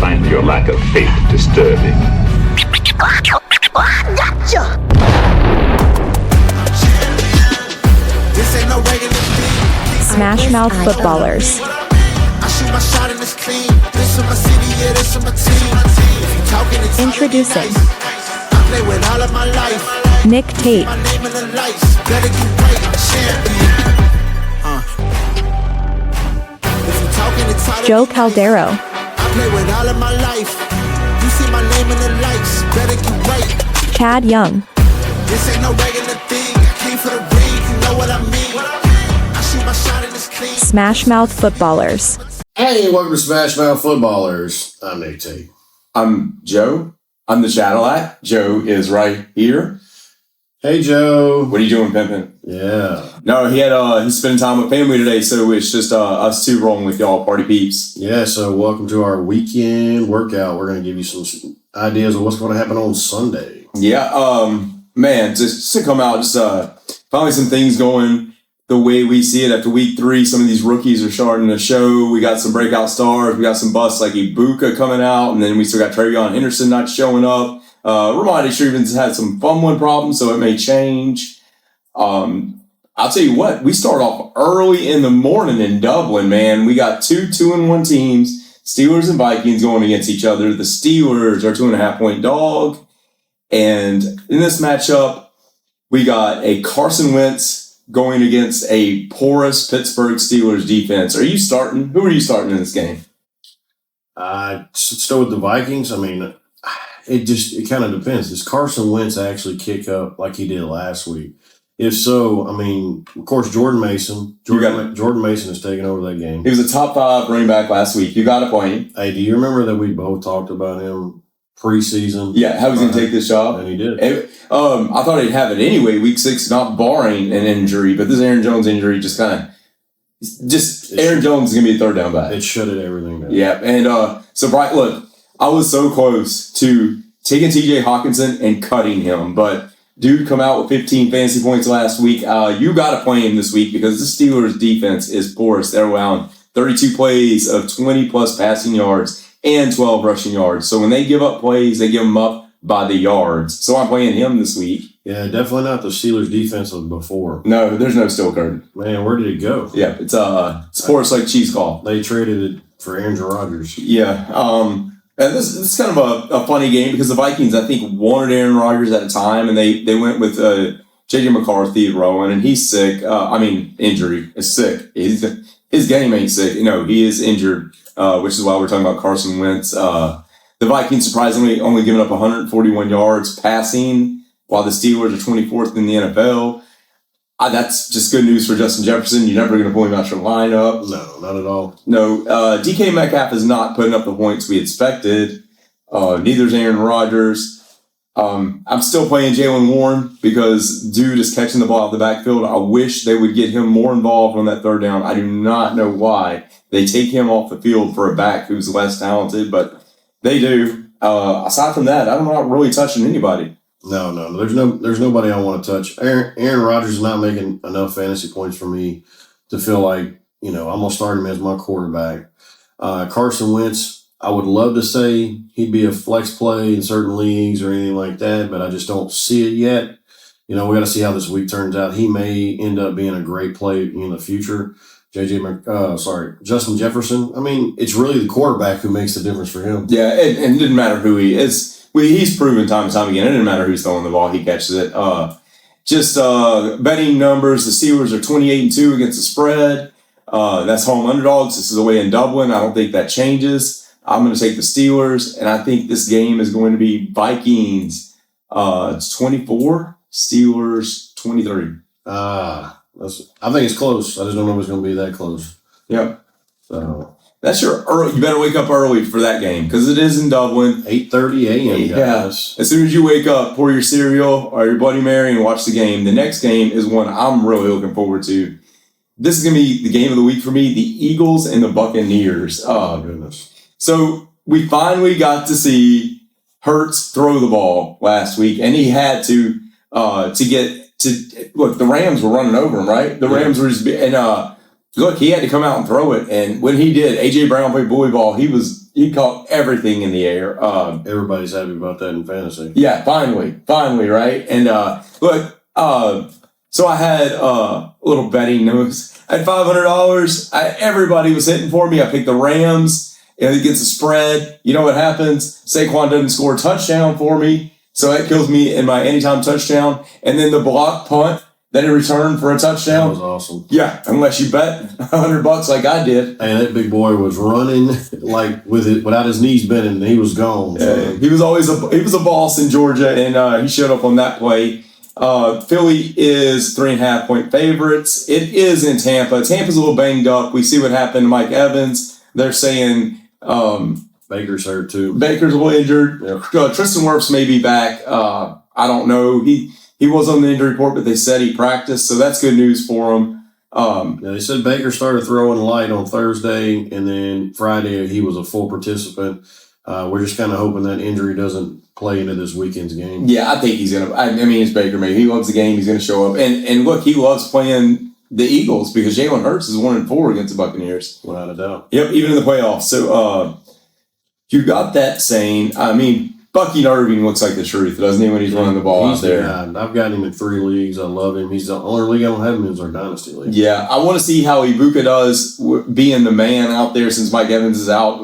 find your lack of faith disturbing. Gotcha! Smashmouth Footballers. Introducing Nic Tate, Joe Caldero, Chad Young, Smashmouth Footballers. Hey, welcome to Smashmouth Footballers. I'm Nic Tate. I'm Joe. I'm the Cadillac. Joe is right here. Hey, Joe. What are you doing, Pimpin'? Yeah. No, he's spending time with family today, so it's just us two rolling with y'all, party peeps. Yeah, so welcome to our weekend workout. We're going to give you some ideas of what's going to happen on Sunday. Yeah, man, just to come out, just finally some things going the way we see it after week 3. Some of these rookies are starting to show. We got some breakout stars. We got some busts like Ibuka coming out, and then we still got Travion Henderson not showing up. Ramadi Shrevens had some fumbling problems, so it may change. I'll tell you what, we start off early in the morning in Dublin, man. We got 2-2-1 teams, Steelers and Vikings going against each other. The Steelers are 2.5-point dog. And in this matchup, we got a Carson Wentz going against a porous Pittsburgh Steelers defense. Are you starting? Who are you starting in this game? Still with the Vikings. I mean, it kind of depends. Does Carson Wentz actually kick up like he did last week? If so, I mean, of course, Jordan Mason is taking over that game. He was a top 5 running back last week. You got to play him. Hey, do you remember that we both talked about him preseason? Yeah, how he's going to take this job? And he did. I thought he'd have it anyway, week 6, not barring an injury, but this Aaron Jones injury Aaron Jones is going to be a third down back. It shutted everything down. Yeah, and so, Brian, look, I was so close to taking T.J. Hawkinson and cutting him, but dude come out with 15 fantasy points last week. You got to play him this week because the Steelers' defense is porous. They're allowing 32 plays of 20-plus passing yards and 12 rushing yards. So when they give up plays, they give them up by the yards. So I'm playing him this week. Yeah, definitely not the Steelers' defense of before. No, there's no Steel Curtain. Man, where did it go? Yeah, it's porous like cheese call. They traded it for Andrew Rodgers. Yeah, and this is kind of a funny game because the Vikings, I think, wanted Aaron Rodgers at a time, and they went with J.J. McCarthy rolling, and he's sick. Injury is sick. His game ain't sick. He is injured, which is why we're talking about Carson Wentz. The Vikings, surprisingly, only giving up 141 yards passing, while the Steelers are 24th in the NFL. That's just good news for Justin Jefferson. You're never going to pull him out your lineup. No, not at all. No, DK Metcalf is not putting up the points we expected. Neither is Aaron Rodgers. I'm still playing Jalen Warren because dude is catching the ball out of the backfield. I wish they would get him more involved on that third down. I do not know why they take him off the field for a back who's less talented, but they do. Aside from that, I'm not really touching anybody. No. There's nobody I want to touch. Aaron Rodgers is not making enough fantasy points for me to feel like, I'm going to start him as my quarterback. Carson Wentz, I would love to say he'd be a flex play in certain leagues or anything like that, but I just don't see it yet. We got to see how this week turns out. He may end up being a great play in the future. Justin Jefferson. I mean, it's really the quarterback who makes the difference for him. Yeah, and it didn't matter who he is. He's proven time and time again. It didn't matter who's throwing the ball; he catches it. Betting numbers: the Steelers are 28-2 against the spread. That's home underdogs. This is away in Dublin. I don't think that changes. I'm going to take the Steelers, and I think this game is going to be Vikings. It's 24, Steelers 23. I think it's close. I just don't know if it's going to be that close. Yep. So. That's your early. You better wake up early for that game because it is in Dublin. 8:30 a.m. Yeah. As soon as you wake up, pour your cereal or your Bloody Mary and watch the game. The next game is one I'm really looking forward to. This is going to be the game of the week for me, the Eagles and the Buccaneers. Oh, goodness. So we finally got to see Hurts throw the ball last week, and he had to get to – look, the Rams were running over him, right? The Rams were just – and look, he had to come out and throw it, and when he did, A.J. Brown played bully ball. He was he caught everything in the air. Everybody's happy about that in fantasy. Yeah, finally, right? And look, so I had a little betting news. I had $500. Everybody was hitting for me. I picked the Rams. It gets a spread. You know what happens? Saquon doesn't score a touchdown for me, so that kills me in my anytime touchdown. And then the block punt that he returned for a touchdown. That was awesome. Yeah, unless you bet $100 like I did. And that big boy was running like without his knees bending. He was gone. So. He was a boss in Georgia, and he showed up on that play. Philly is 3.5-point favorites. It is in Tampa. Tampa's a little banged up. We see what happened to Mike Evans. They're saying Baker's hurt too. Baker's a little injured. Yep. Tristan Wirfs may be back. I don't know. He was on the injury report, but they said he practiced, so that's good news for him. They said Baker started throwing light on Thursday, and then Friday he was a full participant. We're just kind of hoping that injury doesn't play into this weekend's game. Yeah, I think he's going to. I mean, it's Baker, maybe. He loves the game. He's going to show up. And look, he loves playing the Eagles because Jalen Hurts is 1-4 against the Buccaneers. Without a doubt. Yep, even in the playoffs. So you got that saying. I mean, Bucky Irving looks like the truth, doesn't he, when he's running the ball out there? I've got him in 3 leagues. I love him. He's the only league I don't have him in is our Dynasty League. Yeah, I want to see how Ibuka does being the man out there since Mike Evans is out.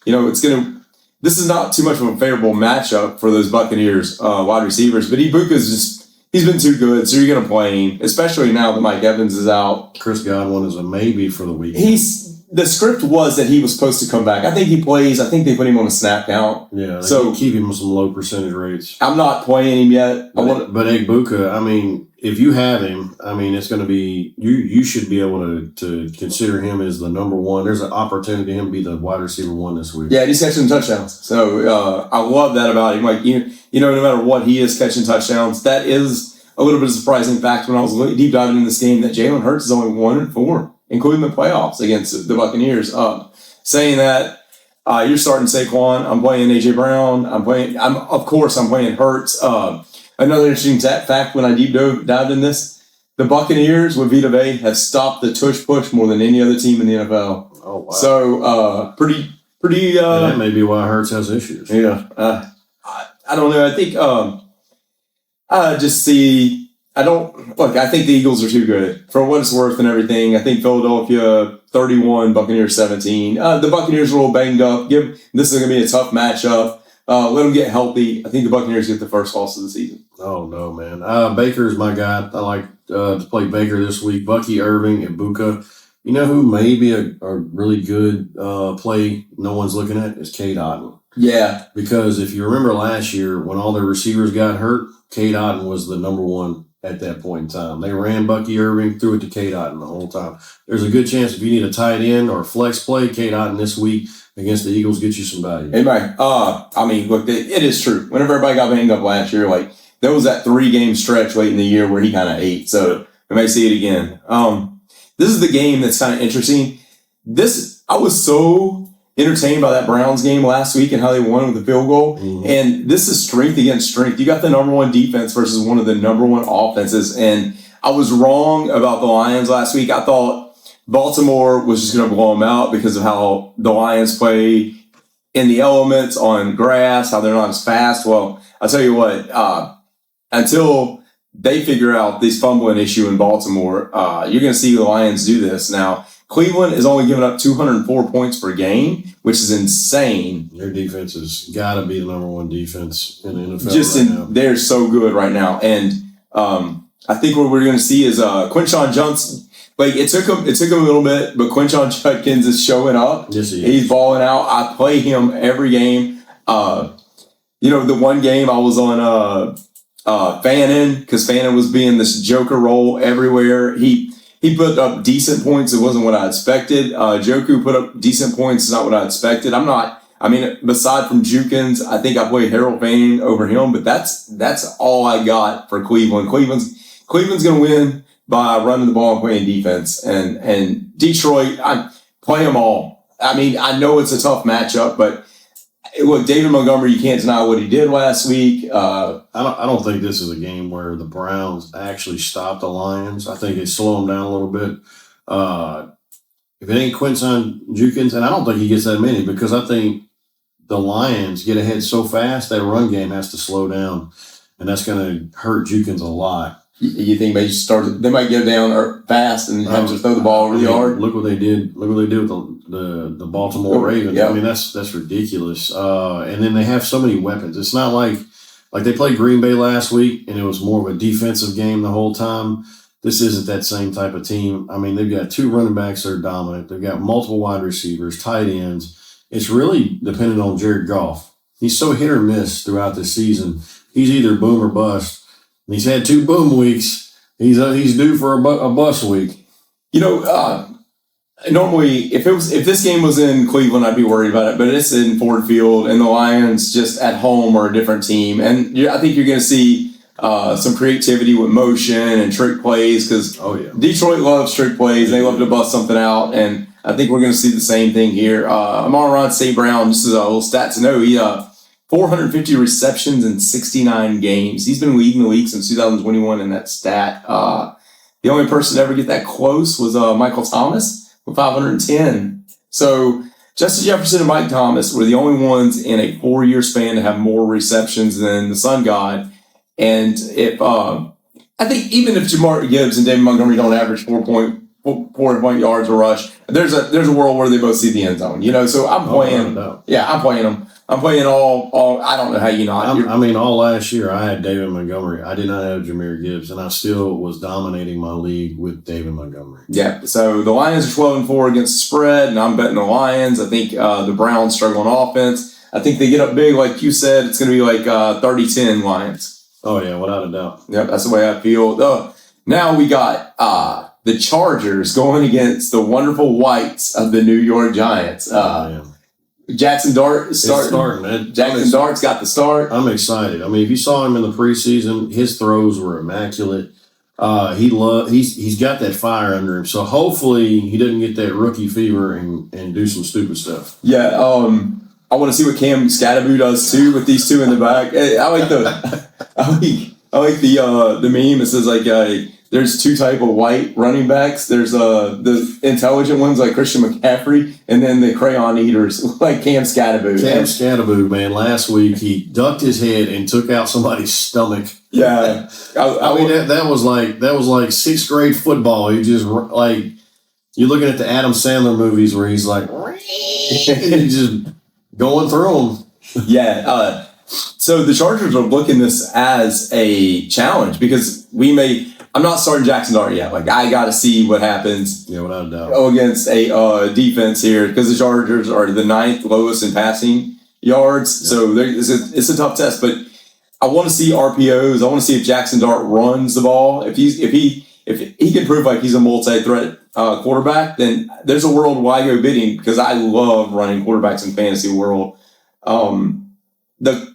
It's going to. This is not too much of a favorable matchup for those Buccaneers wide receivers, but Ibuka's he's been too good, so you're going to play him, especially now that Mike Evans is out. Chris Godwin is a maybe for the weekend. The script was that he was supposed to come back. I think he plays. I think they put him on a snap count. Yeah, so keep him with some low percentage rates. I'm not playing him yet. But Ibuka, I mean, if you have him, I mean, it's going to be you should be able to consider him as the number one. There's an opportunity for him to be the wide receiver 1 this week. Yeah, he's catching touchdowns. So I love that about him. Like no matter what, he is catching touchdowns. That is a little bit of a surprising fact when I was deep diving in this game that Jalen Hurts is only 1-4. Including the playoffs against the Buccaneers. Saying that, you're starting Saquon. I'm playing A.J. Brown. I'm playing Hurts. Another interesting fact when I dived in this, the Buccaneers with Vita Vea have stopped the tush push more than any other team in the NFL. Oh, wow. So, pretty. That may be why Hurts has issues. Yeah. I don't know. I think I think the Eagles are too good for what it's worth and everything. I think Philadelphia 31, Buccaneers 17. The Buccaneers are a little banged up. This is going to be a tough matchup. Let them get healthy. I think the Buccaneers get the first loss of the season. Oh, no, man. Baker's my guy. I like to play Baker this week. Bucky Irving and Ibuka. You know who may be a really good play no one's looking at is Cade Otton. Yeah. Because if you remember last year when all their receivers got hurt, Cade Otton was the number one at that point in time. They ran Bucky Irving, threw it to Cade Otton the whole time. There's a good chance if you need a tight end or flex play, Cade Otton this week against the Eagles get you some value. Anyway, look, it is true. Whenever everybody got banged up last year, like there was that 3-game stretch late in the year where he kind of ate. So we may see it again. This is the game that's kind of interesting. I was so entertained by that Browns game last week and how they won with the field goal. Mm-hmm. And this is strength against strength. You got the number 1 defense versus one of the number 1 offenses. And I was wrong about the Lions last week. I thought Baltimore was just going to blow them out because of how the Lions play in the elements on grass, how they're not as fast. Well, I'll tell you what, until they figure out this fumbling issue in Baltimore, you're going to see the Lions do this. Now, Cleveland is only giving up 204 points per game, which is insane. Their defense has got to be the number 1 defense in the NFL now. They're so good right now. And I think what we're going to see is Quinshon Johnson. Like it took him a little bit, but Quinshon Judkins is showing up. Yes, he is. He's balling out. I play him every game. The one game I was on Fannin because Fannin was being this joker role everywhere. He put up decent points. It wasn't what I expected. Joku put up decent points. It's not what I expected. Beside from Jukins, I think I played Harold Fanning over him, but that's all I got for Cleveland. Cleveland's going to win by running the ball and playing defense. And Detroit, I play them all. I know it's a tough matchup, but look, David Montgomery, you can't deny what he did last week. I don't think this is a game where the Browns actually stop the Lions. I think they slow them down a little bit. if it ain't Quinton Jukins, and I don't think he gets that many because I think the Lions get ahead so fast that run game has to slow down, and that's going to hurt Jukins a lot. You think they might get down fast and have to throw the ball really hard? Look what they did. Look what they did with the Baltimore Ravens. Yeah. I mean, that's ridiculous. And then they have so many weapons. It's not like they played Green Bay last week and it was more of a defensive game the whole time. This isn't that same type of team. I mean, they've got 2 running backs that are dominant. They've got multiple wide receivers, tight ends. It's really dependent on Jared Goff. He's so hit or miss throughout the season. He's either boom or bust. He's had 2 boom weeks. He's due for a bust week. Normally, if this game was in Cleveland, I'd be worried about it. But it's in Ford Field, and the Lions just at home are a different team. And I think you're going to see some creativity with motion and trick plays because Detroit loves trick plays. They love to bust something out, and I think we're going to see the same thing here. Amon-Ra St. Brown, just as a little stat to know, he 450 receptions in 69 games. He's been leading the league since 2021 in that stat. The only person to ever get that close was Michael Thomas with 510. So Justin Jefferson and Mike Thomas were the only ones in a 4-year span to have more receptions than the Sun God. And if I think even if Jamar Gibbs and David Montgomery don't average 4 point yards a rush, there's a world where they both see the end zone. So I'm playing. I'm playing them. I'm playing all. I don't know how you not. All last year I had David Montgomery. I did not have Jahmyr Gibbs, and I still was dominating my league with David Montgomery. Yeah. So the Lions are 12-4 against the spread, and I'm betting the Lions. I think the Browns struggle on offense. I think they get up big, like you said. It's going to be like 30-10 Lions. Oh yeah, without a doubt. Yep, that's the way I feel. Now we got the Chargers going against the wonderful Whites of the New York Giants. Jackson Dart is starting, man. Jackson Dart's got the start. I'm excited. I mean, if you saw him in the preseason, his throws were immaculate. He's got that fire under him. So hopefully he doesn't get that rookie fever and do some stupid stuff. Yeah. I want to see what Cam Scatterby does too with these 2 in the back. I like the meme. It says there's 2 type of white running backs. There's the intelligent ones like Christian McCaffrey, and then the crayon eaters like Cam Scatterby. Scatterby, man. Last week he ducked his head and took out somebody's stomach. Yeah, that was like 6th grade football. You just you're looking at the Adam Sandler movies where he's like, and he's just going through them. Yeah. So the Chargers are looking this as a challenge because I'm not starting Jackson Dart yet. I got to see what happens. Yeah, without a doubt. Against a defense here because the Chargers are the 9th lowest in passing yards. Yeah. So it's a tough test, but I want to see RPOs. I want to see if Jackson Dart runs the ball. If he can prove like he's a multi-threat quarterback, then there's a world where I go bidding because I love running quarterbacks in fantasy world. They're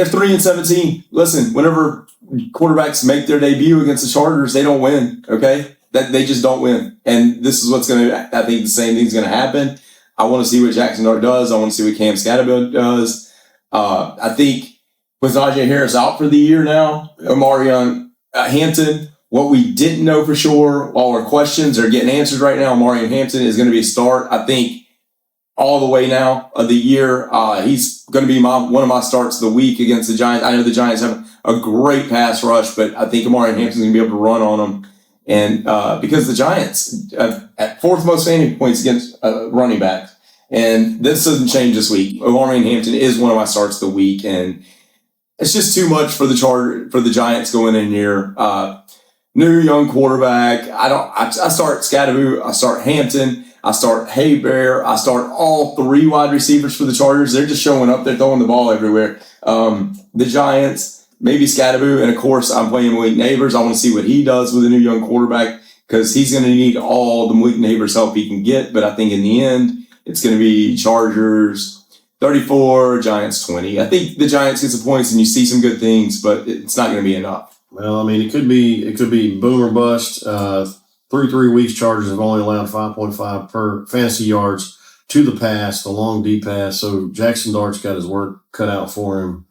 3-17. Listen, whenever quarterbacks make their debut against the Chargers, they don't win. Okay, that they just don't win, and this is what's going to. I think the same thing's going to happen. I want to see what Jackson Dart does. I want to see what Cam Scatterby does. I think with Najee Harris out for the year now, Omarion Hampton. What we didn't know for sure, all our questions are getting answered right now. Omarion Hampton is going to be a start. I think all the way now of the year. He's going to be one of my starts of the week against the Giants. I know the Giants have a great pass rush, but I think Omarion Hampton's going to be able to run on them. And because the Giants at 4th most fantasy points against running backs. And this doesn't change this week. Omarion Hampton is one of my starts of the week. And it's just too much for the Giants going in here. New young quarterback. I start Scatterby. I start Hampton. I start Haybear. I start all 3 wide receivers for the Chargers. They're just showing up. They're throwing the ball everywhere. The Giants, maybe Scatterby. And, of course, I'm playing Malik Neighbors. I want to see what he does with a new young quarterback because he's going to need all the Malik Neighbors help he can get. But I think in the end, it's going to be Chargers 34, Giants 20. I think the Giants get some points and you see some good things, but it's not going to be enough. Well, I mean, it could be boom or bust. Through 3 weeks, Chargers have only allowed 5.5 per fantasy yards to the pass, the long deep pass. So Jackson Dart's got his work cut out for him.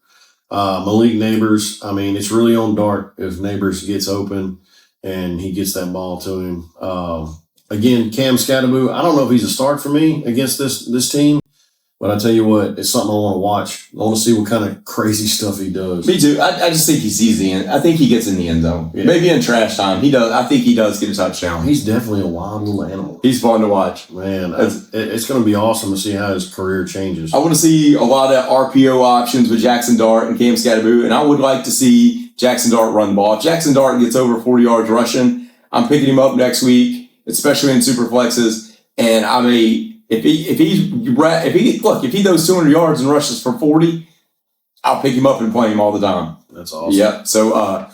Malik Neighbors, I mean, it's really on Dart if Neighbors gets open and he gets that ball to him. again, Cam Scatterboo, I don't know if he's a start for me against this team. But I tell you what, it's something I want to watch. I want to see what kind of crazy stuff he does. Me too. I just think he's easy. I think he gets in the end zone. Yeah. Maybe in trash time. He does. I think he does get a touchdown. He's definitely a wild little animal. He's fun to watch. Man, it's going to be awesome to see how his career changes. I want to see a lot of RPO options with Jackson Dart and Cam Scatterboo, and I would like to see Jackson Dart run the ball. If Jackson Dart gets over 40 yards rushing, I'm picking him up next week, especially in super flexes, and I may. If he goes 200 yards and rushes for 40, I'll pick him up and play him all the time. That's awesome. Yep. So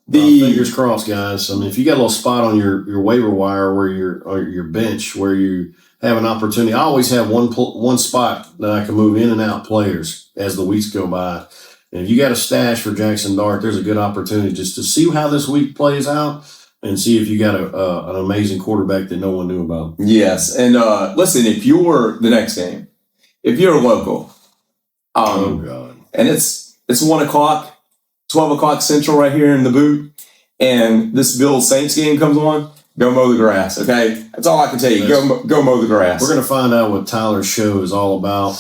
fingers crossed, guys. I mean, if you got a little spot on your waiver wire or your bench where you have an opportunity, I always have one spot that I can move in and out players as the weeks go by. And if you got a stash for Jackson Dart, there's a good opportunity just to see how this week plays out. And see if you got an amazing quarterback that no one knew about. Yes. And listen, if you're the next game, if you're local, oh God. And it's 1 o'clock, 12 o'clock Central right here in the boot, and this Bills Saints game comes on, go mow the grass, okay? That's all I can tell you. Go mow the grass. We're going to find out what Tyler's show is all about.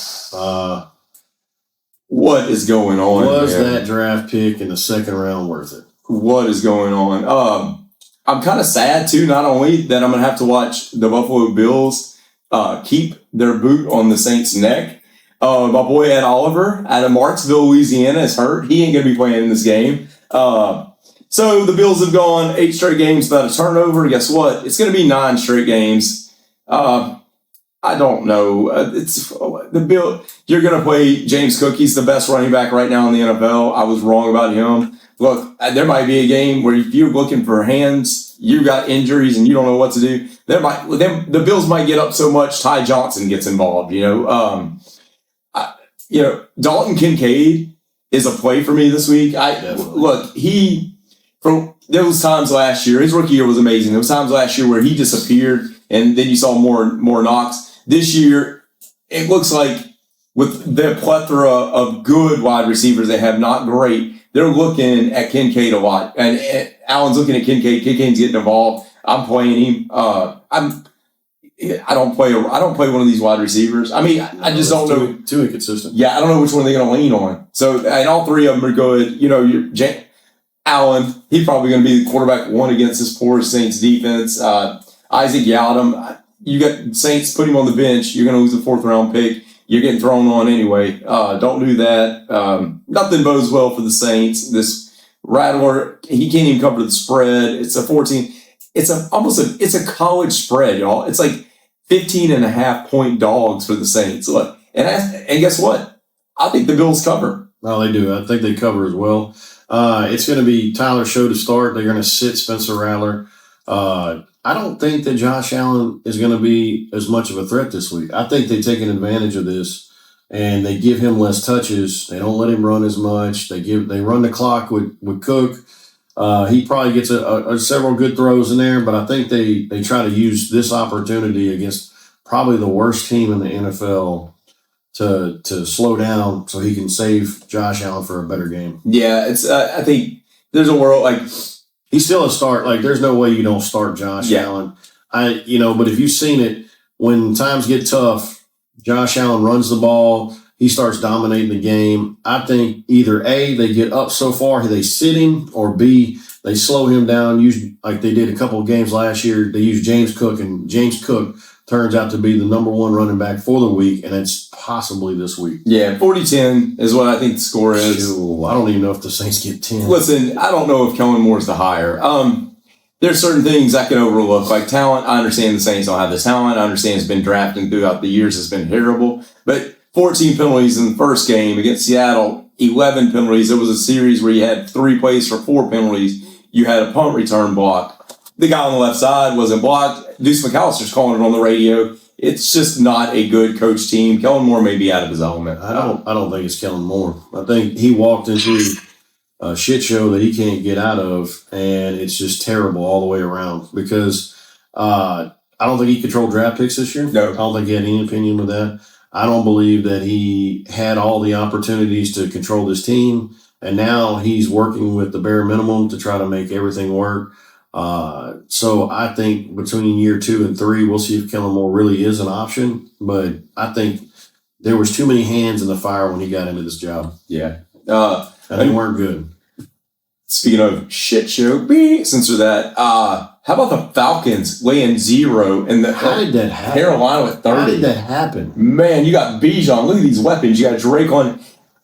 What is going on? Was that draft pick in the second round worth it? What is going on? I'm kind of sad, too, not only that I'm going to have to watch the Buffalo Bills keep their boot on the Saints' neck. My boy Ed Oliver out of Marksville, Louisiana is hurt. He ain't going to be playing in this game. So the Bills have gone 8 straight games without a turnover. Guess what? It's going to be 9 straight games. I don't know. It's the Bill. You're going to play James Cook. He's the best running back right now in the NFL. I was wrong about him. Look, there might be a game where if you're looking for hands, you got injuries and you don't know what to do. The Bills might get up so much Ty Johnson gets involved. Dalton Kincaid is a play for me this week. There was times last year, his rookie year was amazing. There was times last year where he disappeared and then you saw more knocks. This year, it looks like with the plethora of good wide receivers they have, not great. They're looking at Kincaid a lot, and Allen's looking at Kincaid. Kincaid's getting involved. I'm playing him. I don't play one of these wide receivers. I mean, I just don't know. Too inconsistent. Yeah, I don't know which one they're going to lean on. So, and all 3 of them are good. Allen, he's probably going to be the quarterback 1 against this poor Saints defense. Isaac Yadam, you got Saints, put him on the bench. You're going to lose a 4th round pick. You're getting thrown on anyway. Don't do that. Nothing bodes well for the Saints. This Rattler, he can't even cover the spread. It's a 14. It's a college spread, y'all. It's like 15.5-point dogs for the Saints. Look, and guess what? I think the Bills cover. No, they do. I think they cover as well. It's going to be Tyler's show to start. They're going to sit Spencer Rattler. I don't think that Josh Allen is going to be as much of a threat this week. I think they've taken advantage of this, and they give him less touches. They don't let him run as much. They run the clock with Cook. He probably gets several good throws in there, but I think they try to use this opportunity against probably the worst team in the NFL to slow down so he can save Josh Allen for a better game. Yeah, it's I think there's a world like. He's still a start. Like, there's no way you don't start Josh Allen. But if you've seen it, when times get tough, Josh Allen runs the ball. He starts dominating the game. I think either A, they get up so far, they sit him, or B, they slow him down. Usually, like they did a couple of games last year, they used James Cook, and James Cook turns out to be the number 1 running back for the week, and it's possibly this week. Yeah, 40-10 is what I think the score is. Ew, I don't even know if the Saints get 10. Listen, I don't know if Kellen Moore's the hire. There's certain things I can overlook, like talent. I understand the Saints don't have the talent. I understand it's been drafting throughout the years. It's been terrible. But 14 penalties in the first game against Seattle, 11 penalties. There was a series where you had 3 plays for 4 penalties. You had a punt return block. The guy on the left side wasn't blocked. Deuce McAllister's calling it on the radio. It's just not a good coach team. Kellen Moore may be out of his element. I don't think it's Kellen Moore. I think he walked into a shit show that he can't get out of, and it's just terrible all the way around because I don't think he controlled draft picks this year. No. I don't think he had any opinion with that. I don't believe that he had all the opportunities to control this team, and now he's working with the bare minimum to try to make everything work. So I think between year 2 and 3, we'll see if Kellen Moore really is an option. But I think there was too many hands in the fire when he got into this job. Yeah. And they weren't good. Speaking of shit show, censor that. How about the Falcons laying 0 in the How did that happen? Carolina with 30? How did that happen? Man, you got Bijan. Look at these weapons. You got Drake on.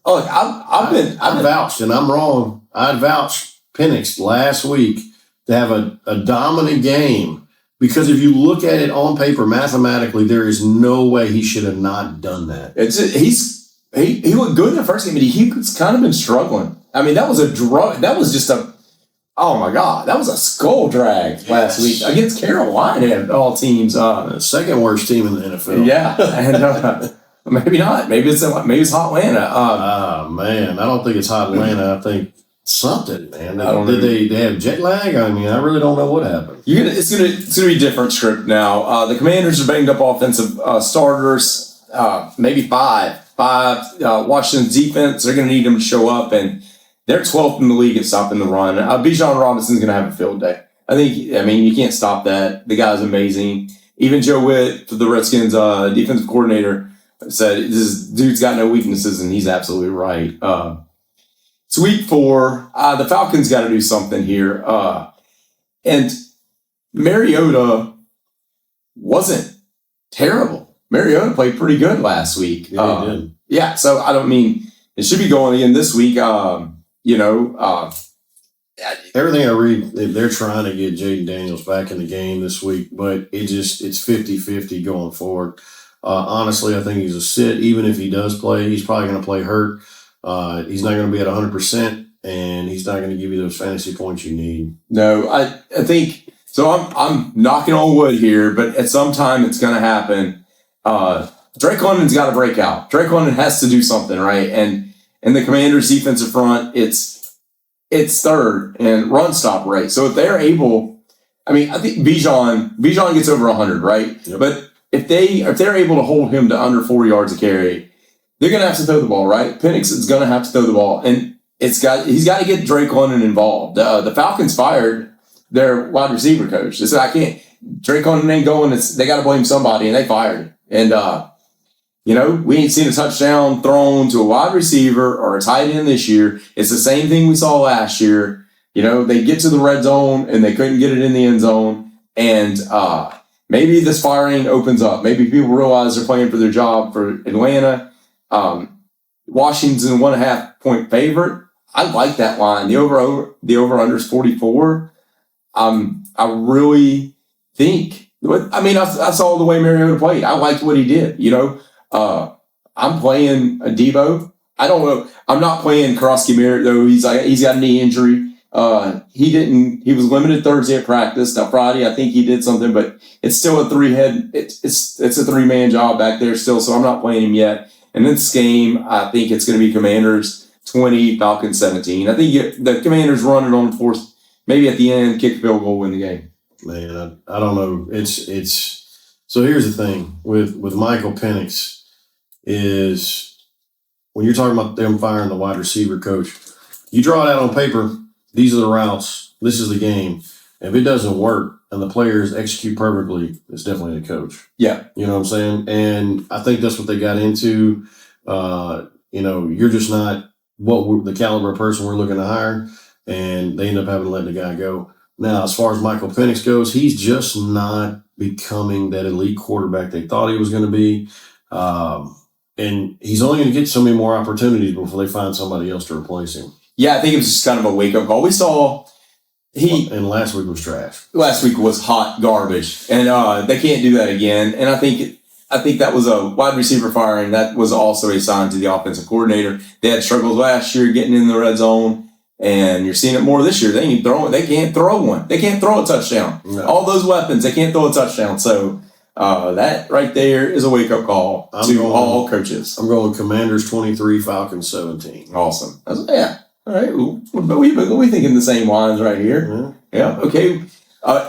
Oh, look, I vouched, and I'm wrong. I vouched Penix last week to have a dominant game because if you look at it on paper, mathematically, there is no way he should have not done that. He looked good in the first game, but he's kind of been struggling. I mean, that was oh my God, that was a skull drag last week against Carolina of all teams. Second worst team in the NFL. Yeah, and maybe not. Maybe it's Hot Atlanta. Man, I don't think it's Hot Atlanta. I think something, man. Did they have jet lag? I mean, I really don't know what happened. It's gonna be a different script now. The Commanders are banged up offensive starters, maybe five. Washington's defense, they're going to need them to show up, and they're 12th in the league at stopping the run. Bijan Robinson's going to have a field day. I mean, you can't stop that. The guy's amazing. Even Joe Witt, the Redskins defensive coordinator, said this dude's got no weaknesses, and he's absolutely right. It's week 4. The Falcons got to do something here. And Mariota wasn't terrible. Mariota played pretty good last week. Yeah, he did. Yeah, so I don't mean it should be going again this week. Everything I read, they're trying to get Jaden Daniels back in the game this week, but it's 50-50 going forward. Honestly, I think he's a sit. Even if he does play, he's probably going to play hurt. He's not going to be at 100%, and he's not going to give you those fantasy points you need. No, I think so. I'm knocking on wood here, but at some time it's going to happen. Drake London's got to break out. Drake London has to do something, right? And the Commanders' defensive front, it's third in run stop rate. So if they're able, I mean, I think Bijan gets over 100, right? Yep. But if they're able to hold him to under 4 yards a carry, they're going to have to throw the ball, right? Penix is going to have to throw the ball, and he's got to get Drake London involved. The Falcons fired their wide receiver coach. They said, Drake London ain't going. They got to blame somebody, and they fired him. And, we ain't seen a touchdown thrown to a wide receiver or a tight end this year. It's the same thing we saw last year. They get to the red zone and they couldn't get it in the end zone. And maybe this firing opens up. Maybe people realize they're playing for their job for Atlanta. Washington's a 1.5 point favorite. I like that line. The over-under is 44. I really think... I saw the way Mariota played. I liked what he did. I'm playing a Debo. I don't know. I'm not playing Karofsky Merritt though. He's got a knee injury. He was limited Thursday at practice. Now Friday, I think he did something, but it's still a 3-head. It's a 3-man job back there still. So I'm not playing him yet. And this game, I think it's going to be Commanders 20, Falcons 17. I think the Commanders run it on 4th, maybe at the end, kick field goal, win the game. Man, I don't know. So here's the thing with Michael Penix is when you're talking about them firing the wide receiver coach, you draw it out on paper. These are the routes. This is the game. If it doesn't work and the players execute perfectly, it's definitely the coach. Yeah. You know what I'm saying? And I think that's what they got into. You're just not the caliber of person we're looking to hire, and they end up having to let the guy go. Now, as far as Michael Penix goes, he's just not becoming that elite quarterback they thought he was going to be. And he's only going to get so many more opportunities before they find somebody else to replace him. Yeah, I think it was just kind of a wake-up call. We saw and last week was trash. Last week was hot garbage, and they can't do that again. And I think that was a wide receiver firing. That was also a sign to the offensive coordinator. They had struggles last year getting in the red zone. And you're seeing it more this year. They can't throw one. They can't throw a touchdown. No. All those weapons, they can't throw a touchdown. So that right there is a wake-up call all coaches. I'm going Commanders 23, Falcons 17. Awesome. Yeah. All right. We thinking the same lines right here. Mm-hmm. Yeah. Okay.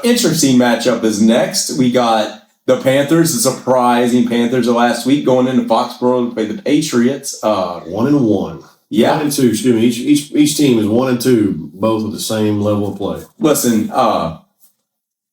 Interesting matchup is next. We got the Panthers, the surprising Panthers of last week, going into Foxborough to play the Patriots. 1-1. Yeah. 1-2, excuse me. Each team is 1-2, both with the same level of play. Listen,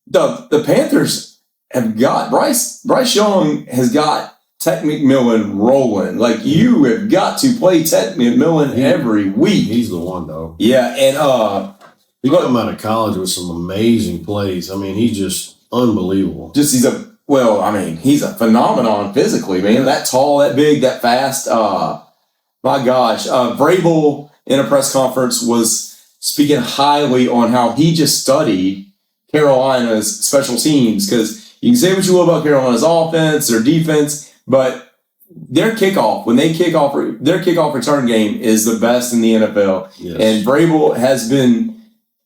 the Panthers have got Bryce Young has got Tech McMillan rolling. Like, you have got to play Tech McMillan every week. He's the one, though. Yeah, and he come out of college with some amazing plays. I mean, he's just unbelievable. He's a phenomenon physically, man. That tall, that big, that fast. My gosh. Vrabel in a press conference was speaking highly on how he just studied Carolina's special teams, because you can say what you will about Carolina's offense or defense, but their kickoff, when they kick off, their kickoff return game is the best in the NFL. Yes. And Vrabel has been,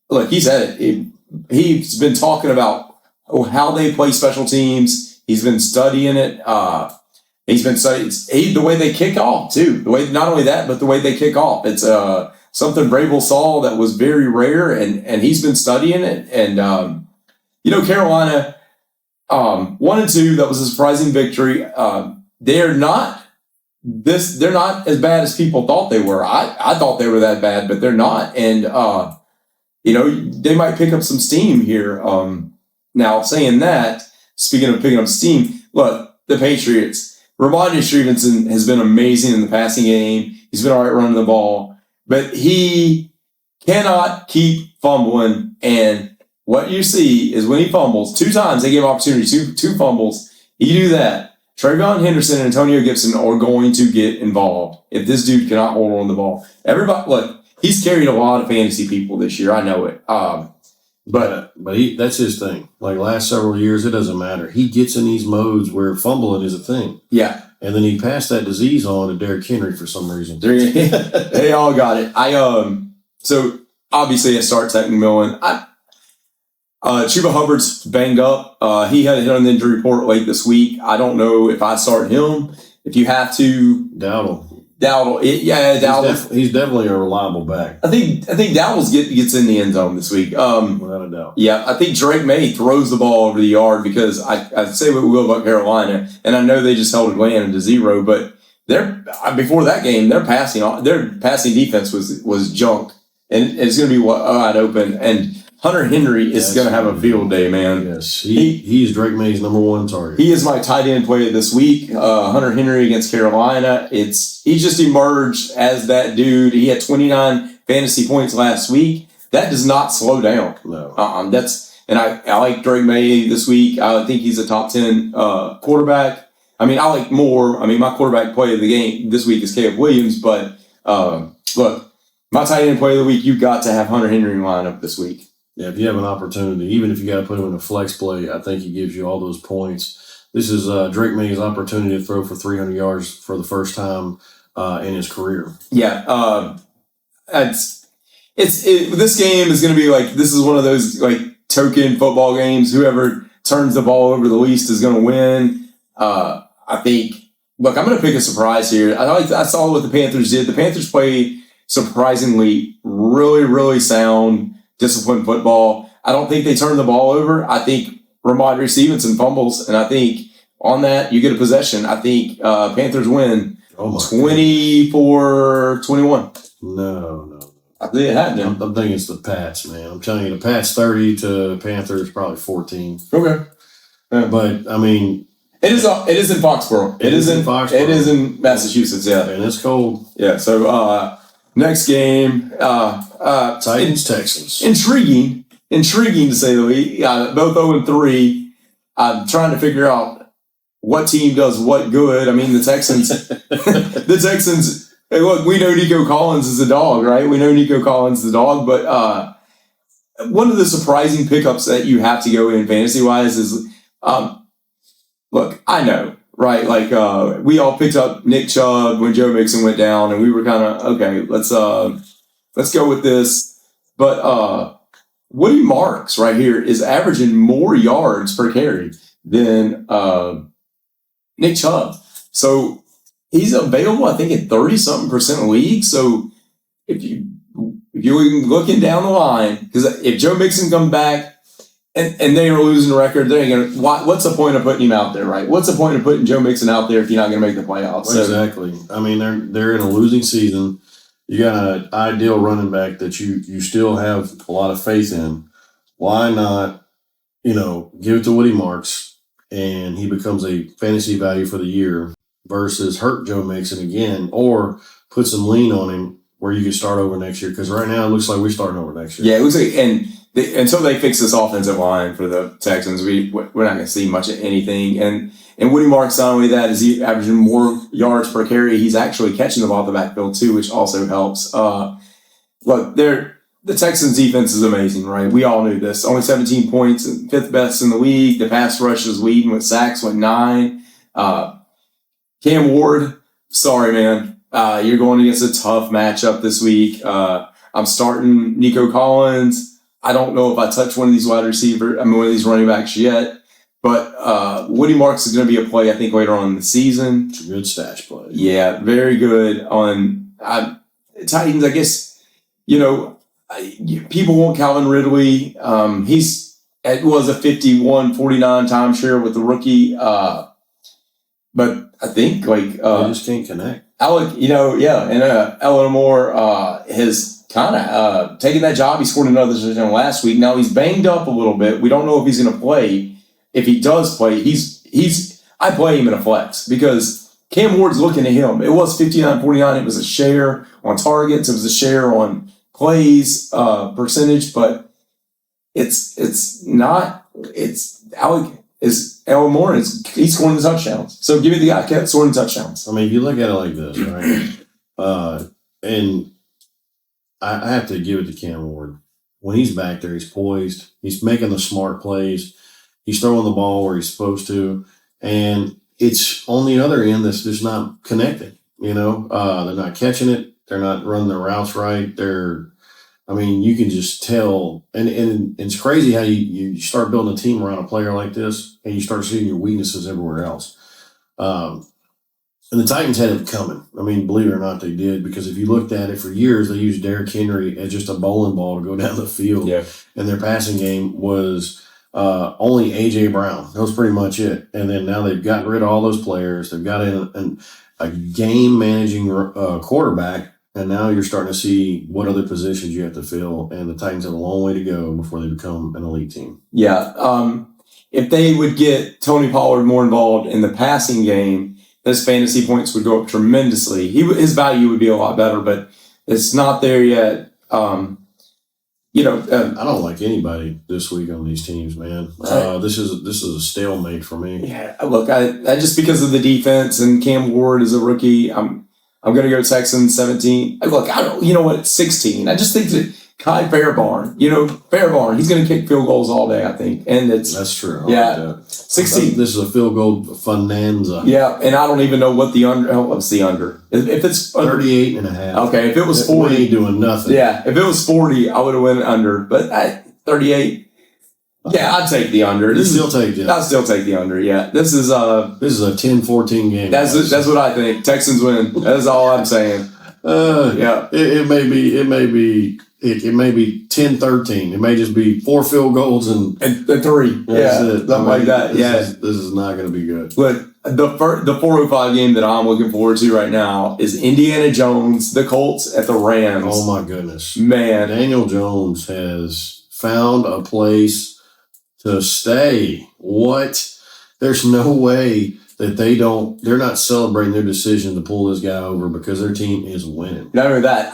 look, he said it. He's been talking about how they play special teams. He's been studying it. He's been studying the way they kick off too. The way, not only that, but the way they kick off. It's something Vrabel saw that was very rare, and he's been studying it. And Carolina 1-2. That was a surprising victory. They're not as bad as people thought they were. I thought they were that bad, but they're not. And they might pick up some steam here. Now, saying that, speaking of picking up steam, look, the Patriots. Ramondre Stevenson has been amazing in the passing game. He's been all right running the ball, but he cannot keep fumbling. And what you see is when he fumbles, 2 times they give opportunity, two fumbles. You do that, Trayvon Henderson and Antonio Gibson are going to get involved if this dude cannot hold on the ball. Everybody, look, he's carried a lot of fantasy people this year. I know it. But that's his thing. Like, last several years, it doesn't matter. He gets in these modes where fumbling is a thing. Yeah. And then he passed that disease on to Derrick Henry for some reason. They all got it. So obviously I start Tech McMillan. Chuba Hubbard's banged up. He had a hit on the injury report late this week. I don't know if I start him. If you have to, Dowdle. Dowdle. He's definitely a reliable back. I think Dowdle gets in the end zone this week. Without a doubt. Yeah, I think Drake May throws the ball over the yard, because I say what we will about Carolina, and I know they just held Atlanta to 0, but before that game, their passing defense was junk, and it's going to be wide open. And Hunter Henry is going to have a field day, man. Yes, he's Drake May's number 1 target. He is my tight end play this week. Hunter Henry against Carolina. He just emerged as that dude. He had 29 fantasy points last week. That does not slow down. No. And I like Drake May this week. I think he's a top 10 quarterback. I mean, I like more. I mean, my quarterback play of the game this week is Caleb Williams. But look, my tight end play of the week, you got to have Hunter Henry in lineup this week. Yeah, if you have an opportunity, even if you got to put him in a flex play, I think he gives you all those points. This is Drake May's opportunity to throw for 300 yards for the first time in his career. Yeah, this game is going to be like, this is one of those like token football games. Whoever turns the ball over the least is going to win. I think. Look, I'm going to pick a surprise here. I saw what the Panthers did. The Panthers played surprisingly really, really sound, disciplined football. I don't think they turned the ball over. I think Ramondre Stevenson fumbles, and I think on that you get a possession. I think Panthers win 24-21. No. I think it happened. I'm thinking it's the Pats, man. I'm telling you, the Pats 30 to Panthers probably 14. Okay. Yeah. But, I mean... It is in Foxborough. It is in Foxborough. It is in Massachusetts, yeah. And it's cold. Yeah, so next game... Titans-Texans. Intriguing to say the least. Both 0-3. I'm trying to figure out what team does what good. I mean, the Texans... Hey, look, we know Nico Collins is a dog, right? We know Nico Collins is a dog, but one of the surprising pickups that you have to go in fantasy-wise is... look, I know, right? Like, we all picked up Nick Chubb when Joe Mixon went down, and we were kind of, okay, let's go with this. But Woody Marks right here is averaging more yards per carry than Nick Chubb. So he's available, I think, in 30-something% of leagues. So if you're looking down the line, because if Joe Mixon comes back, and they are losing the record, they're going to. What's the point of putting him out there, right? What's the point of putting Joe Mixon out there if you're not going to make the playoffs? So, exactly. I mean, they're in a losing season. You got an ideal running back that you still have a lot of faith in. Why not give it to Woody Marks, and he becomes a fantasy value for the year versus hurt Joe Mixon again, or put some lean on him where you can start over next year. Because right now it looks like we're starting over next year. Yeah, it looks like, until they fix this offensive line for the Texans, we're not going to see much of anything. And Woody Marks, not only that, is he averaging more yards per carry, he's actually catching the ball at the backfield too, which also helps. Look, the Texans defense is amazing, right? We all knew this. Only 17 points, fifth best in the league. The pass rush is leading with sacks, went 9. Cam Ward, sorry, man. You're going against a tough matchup this week. I'm starting Nico Collins. I don't know if I touch one of these one of these running backs yet. But Woody Marks is going to be a play, I think, later on in the season. It's a good stash play. Yeah, very good. On Titans, I guess, people want Calvin Ridley. It was a 51-49 timeshare with the rookie. But I think, they just can't connect. Alec, and Ellen Moore has kind of taken that job. He scored another touchdown last week. Now he's banged up a little bit. We don't know if he's going to play. If he does play, I play him in a flex because Cam Ward's looking at him. It was 59-49. It was a share on targets. It was a share on plays percentage, but it's not. It's Alec is Ellen Moore. He's scoring the touchdowns. So give me the guy kept scoring touchdowns. I mean, if you look at it like this, right? And I have to give it to Cam Ward. When he's back there, he's poised. He's making the smart plays. He's throwing the ball where he's supposed to. And it's on the other end that's just not connecting. They're not catching it. They're not running their routes right. You can just tell. And it's crazy how you start building a team around a player like this and you start seeing your weaknesses everywhere else. And the Titans had it coming. Believe it or not, they did. Because if you looked at it for years, they used Derrick Henry as just a bowling ball to go down the field. Yeah. And their passing game was only A.J. Brown. That was pretty much it. And then now they've gotten rid of all those players. They've got a game-managing quarterback. And now you're starting to see what other positions you have to fill. And the Titans have a long way to go before they become an elite team. Yeah. If they would get Tony Pollard more involved in the passing game, his fantasy points would go up tremendously. His value would be a lot better, but it's not there yet. I don't like anybody this week on these teams, man. This is a stalemate for me. Yeah, look, I just because of the defense and Cam Ward is a rookie, I'm going to go Texans 17. Look, I don't. You know what? 16. I just think that Kai Fairbairn, Fairbairn, he's going to kick field goals all day, I think. And that's true. Yeah. Like 16. This is a field goal bonanza. Yeah, and I don't even know what the under. Oh, what's the under? If it's 38 and a half. Okay, if it was 40, we ain't doing nothing. Yeah, if it was 40, I would have went under. But 38. Yeah, I'd take the under. I'd still take the under. Yeah, this is a 10-14 game. That's what I think. Texans win. That's all I'm saying. Yeah, it may be 10-13. It may just be 4 field goals and 3. Yeah, something like that. This is not going to be good. But the 405 game that I'm looking forward to right now is Indiana Jones, the Colts at the Rams. Oh my goodness, man! Daniel Jones has found a place to stay. What? There's no way that they're not celebrating their decision to pull this guy over because their team is winning. Not only that,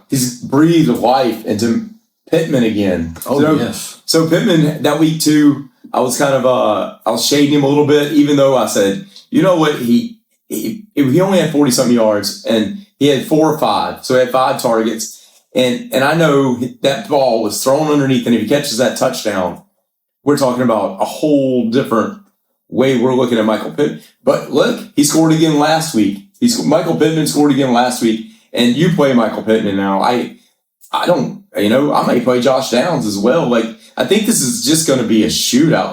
he's breathed life into Pittman again. Yes. So Pittman, that week 2, I was I was shading him a little bit, even though I said, you know what, he only had 40-something yards, and he had 4 or 5, so he had 5 targets, and I know that ball was thrown underneath, and if he catches that touchdown, we're talking about a whole different way we're looking at Michael Pittman. But look, he scored again last week. Michael Pittman scored again last week, and you play Michael Pittman now. I don't, I may play Josh Downs as well. I think this is just going to be a shootout.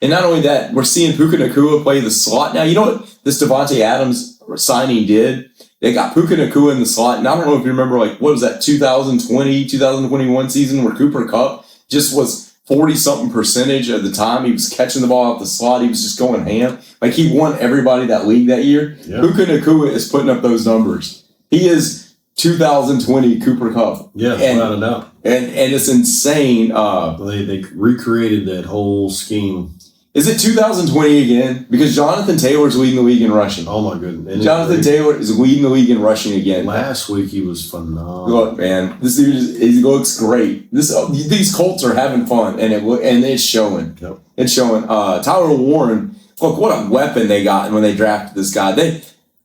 And not only that, we're seeing Puka Nacua play the slot. Now, you know what this Devontae Adams signing did? They got Puka Nacua in the slot. And I don't know if you remember, what was that 2020, 2021 season where Cooper Kupp just was 40-something percentage of the time he was catching the ball out the slot. He was just going ham. He won everybody that league that year. Yeah. Puka Nacua is putting up those numbers. He is 2020 Cooper Kupp. Yeah, without a doubt. And it's insane. They recreated that whole scheme. Is it 2020 again? Because Jonathan Taylor's leading the league in rushing. Oh, my goodness. Jonathan Taylor is leading the league in rushing again. Last week, he was phenomenal. Look, man, this dude he looks great. These Colts are having fun, and it's showing. Yep. It's showing. Tyler Warren, look, what a weapon they got when they drafted this guy.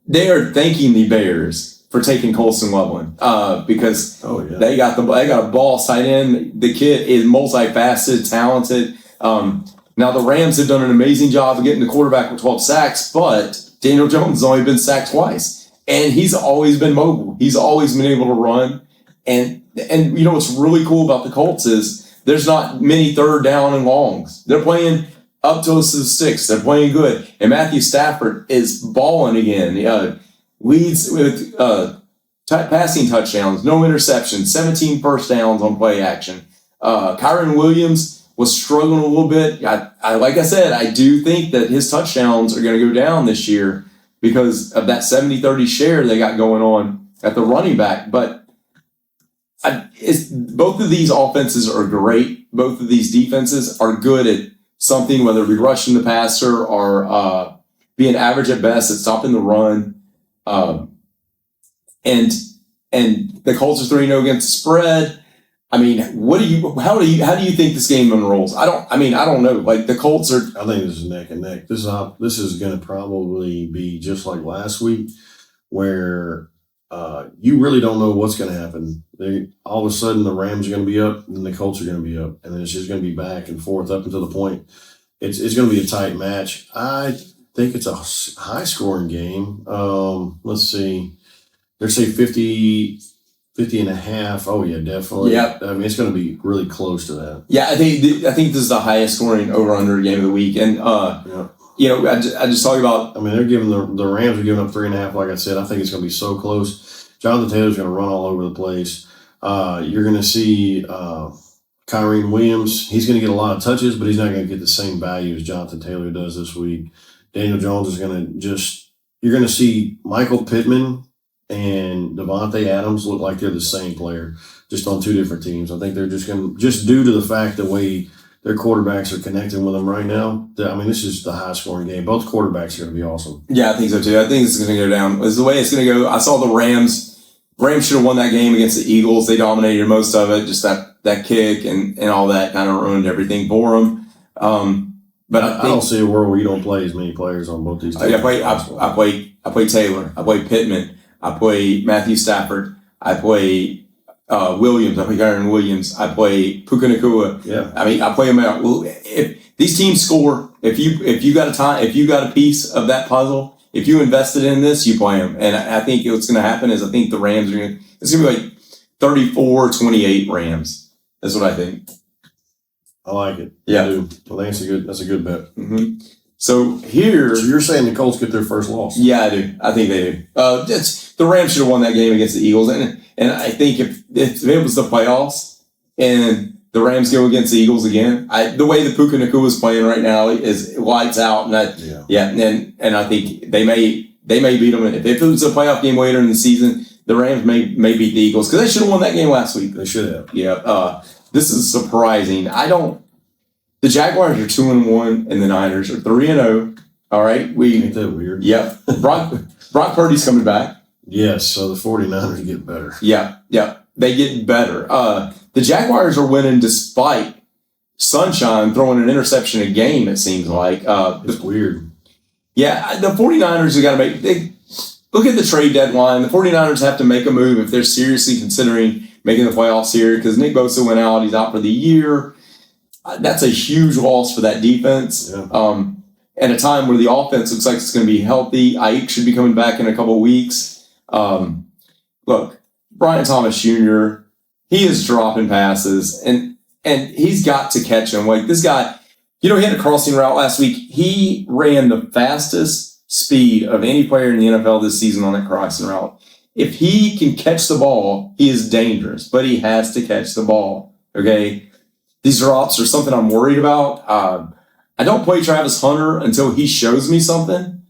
They are thanking the Bears for taking Colson Loveland because they got a ball sight in. The kid is multifaceted, talented. Now, the Rams have done an amazing job of getting the quarterback with 12 sacks, but Daniel Jones has only been sacked twice. And he's always been mobile. He's always been able to run. And you know what's really cool about the Colts is there's not many third down and longs. They're playing up to the sticks. They're playing good. And Matthew Stafford is balling again. Leads with passing touchdowns, no interceptions, 17 first downs on play action. Kyron Williams was struggling a little bit. Like I said, I do think that his touchdowns are going to go down this year because of that 70-30 share they got going on at the running back. But both of these offenses are great. Both of these defenses are good at something, whether it be rushing the passer or being average at best at stopping the run. And the Colts are 3-0 against the spread. I mean, how do you think this game unrolls? I don't know. Like the Colts are. I think this is neck and neck. This is going to probably be just like last week, where you really don't know what's going to happen. All of a sudden, the Rams are going to be up, and the Colts are going to be up, and then it's just going to be back and forth up until the point. It's going to be a tight match. I think it's a high scoring game. Let's see. They say 50 and a half. Oh, yeah, definitely. Yeah. I mean, it's going to be really close to that. Yeah, I think this is the highest scoring over-under game of the week. And, you know, I just talk about... I mean, they're giving the Rams are giving up 3.5, like I said. I think it's going to be so close. Jonathan Taylor's going to run all over the place. You're going to see Kyron Williams. He's going to get a lot of touches, but he's not going to get the same value as Jonathan Taylor does this week. Daniel Jones is going to you're going to see Michael Pittman and Devontae Adams look like they're the same player, just on two different teams. I think they're just due to the fact the way their quarterbacks are connecting with them right now. I mean, this is the high scoring game. Both quarterbacks are going to be awesome. Yeah, I think so too. I think this is going to go down. It's the way it's going to go. I saw the Rams. Rams should have won that game against the Eagles. They dominated most of it. Just that kick and all that kind of ruined everything for them. But I don't see a world where you don't play as many players on both these teams. I play Taylor. I play Pittman. I play Matthew Stafford. I play Williams. I play Kyron Williams. I play Puka Nacua. Yeah. I mean, I play them out. Well, if these teams score, if you got a piece of that puzzle, if you invested in this, you play them. And I think what's going to happen is I think the Rams it's going to be like 34-28 Rams. That's what I think. I like it. Yeah. I do. I think that's a good bet. Mm-hmm. So you're saying the Colts get their first loss? Yeah, I do. I think they do. The Rams should have won that game against the Eagles, and I think if it was the playoffs and the Rams go against the Eagles again, the way that Puka Nacua is playing right now is lights out, and I think they may beat them. If it was a playoff game later in the season, the Rams may beat the Eagles because they should have won that game last week. They should have. Yeah. This is surprising. The Jaguars are 2-1 and the Niners are 3-0. All right. Ain't that weird? Yep. Brock Purdy's coming back. Yes. So the 49ers get better. Yeah. They get better. The Jaguars are winning despite Sunshine throwing an interception a game, it seems like. It's weird. Yeah. The 49ers have got to look at the trade deadline. The 49ers have to make a move if they're seriously considering making the playoffs here because Nick Bosa went out. He's out for the year. That's a huge loss for that defense. Yeah. At a time where the offense looks like it's going to be healthy. Ike should be coming back in a couple of weeks. Look, Brian Thomas Jr., he is dropping passes, and he's got to catch them. Like this guy, he had a crossing route last week. He ran the fastest speed of any player in the NFL this season on that crossing route. If he can catch the ball, he is dangerous, but he has to catch the ball. Okay? These drops are something I'm worried about. I don't play Travis Hunter until he shows me something.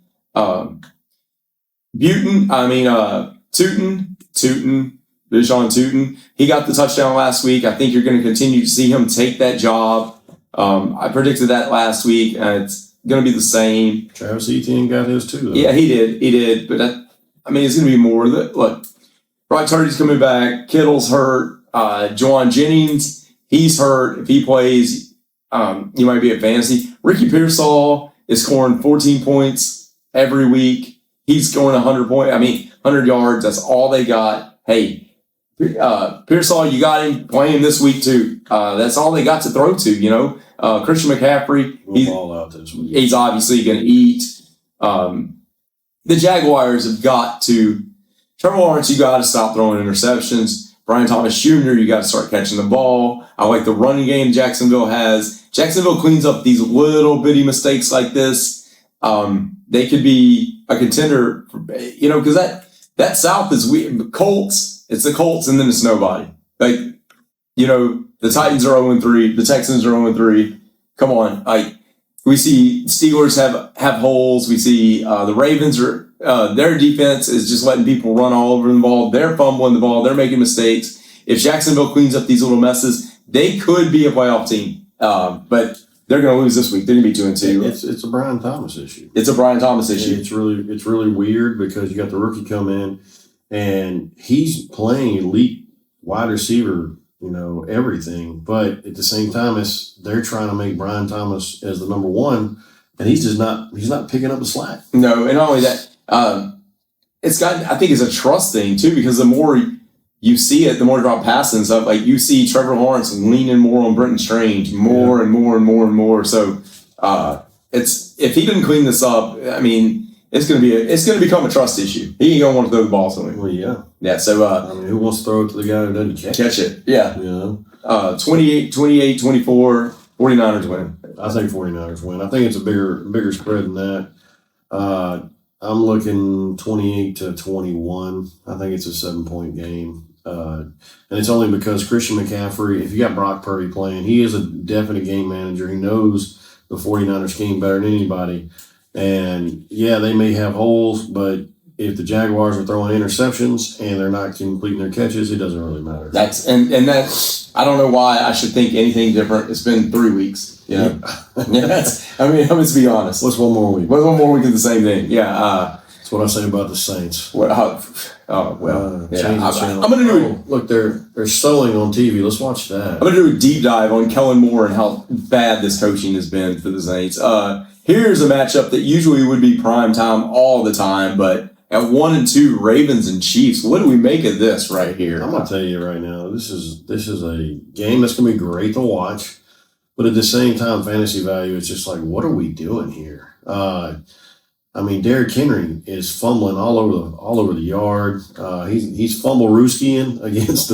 Tootin, Bijan Tootin. He got the touchdown last week. I think you're going to continue to see him take that job. I predicted that last week, and it's going to be the same. Travis Etienne got his too, though. Yeah, he did. But it's going to be more. Look, Brock Purdy's coming back. Kittle's hurt. Juwan Jennings, he's hurt. If he plays, he might be at fantasy. Ricky Pearsall is scoring 14 points every week. He's scoring 100 yards. That's all they got. Hey, Pearsall, you got him playing this week too. That's all they got to throw to, Christian McCaffrey, ball out this week. He's obviously going to eat. The Jaguars have got to, Trevor Lawrence, you got to stop throwing interceptions. Brian Thomas Jr., you got to start catching the ball. I like the running game Jacksonville has. Jacksonville cleans up these little bitty mistakes like this. They could be a contender, because that South is weird. Colts, it's the Colts and then it's nobody. The Titans are 0-3. The Texans are 0-3. Come on. We see Steelers have holes. We see the Ravens are, their defense is just letting people run all over the ball. They're fumbling the ball. They're making mistakes. If Jacksonville cleans up these little messes, they could be a playoff team. But they're going to lose this week. They're going to be 2-2. It's a Brian Thomas issue. It's a Brian Thomas issue. It's really weird because you got the rookie come in and he's playing elite wide receiver, everything. But at the same time, they're trying to make Brian Thomas as the number one, and he's not picking up the slack. No, and not only that, I think it's a trust thing too, because the more you see it, the more drop passes and stuff. You see Trevor Lawrence leaning more on Brenton Strange more and more and more and more. So if he didn't clean this up, it's gonna become a trust issue. He ain't gonna want to throw the ball to him. Well, yeah. Yeah. So who wants to throw it to the guy who doesn't catch it? Yeah. 28, 24, 49ers win. I think 49ers win. I think it's a bigger spread than that. I'm looking 28-21. I think it's a 7-point game. And it's only because Christian McCaffrey, if you got Brock Purdy playing, he is a definite game manager. He knows the 49ers scheme better than anybody. And, yeah, they may have holes, but if the Jaguars are throwing interceptions and they're not completing their catches, it doesn't really matter. That's I don't know why I should think anything different. It's been 3 weeks. I'm going to be honest. What's one more week? What's one more week of the same thing? Yeah. That's what I say about the Saints. I'm going to do look, they're sewing on TV. Let's watch that. I'm going to do a deep dive on Kellen Moore and how bad this coaching has been for the Saints. Here's a matchup that usually would be prime time all the time, but at 1-2, Ravens and Chiefs. What do we make of this right here? I'm gonna tell you right now, this is a game that's gonna be great to watch, but at the same time, fantasy value is just like, what are we doing here? Derrick Henry is fumbling all over the yard. He's fumble-rooskiing against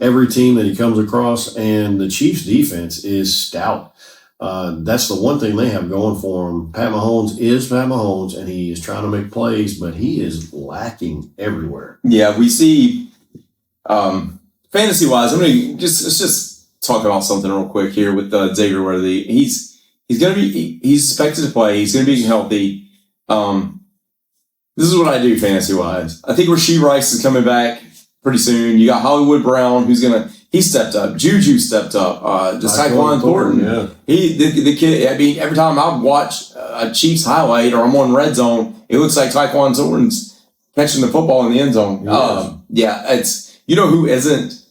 every team that he comes across, and the Chiefs' defense is stout. That's the one thing they have going for him. Pat Mahomes is Pat Mahomes, and he is trying to make plays, but he is lacking everywhere. Yeah, we see fantasy-wise. Let's just talk about something real quick here with Xavier Worthy. He's expected to play. He's going to be healthy. This is what I do fantasy-wise. I think Rashee Rice is coming back pretty soon. You got Hollywood Brown, he stepped up. Juju stepped up. Just Tyquan Thornton. Yeah. The kid, every time I watch a Chiefs highlight or I'm on Red Zone, it looks like Tyquan Thornton's catching the football in the end zone. It's, who isn't?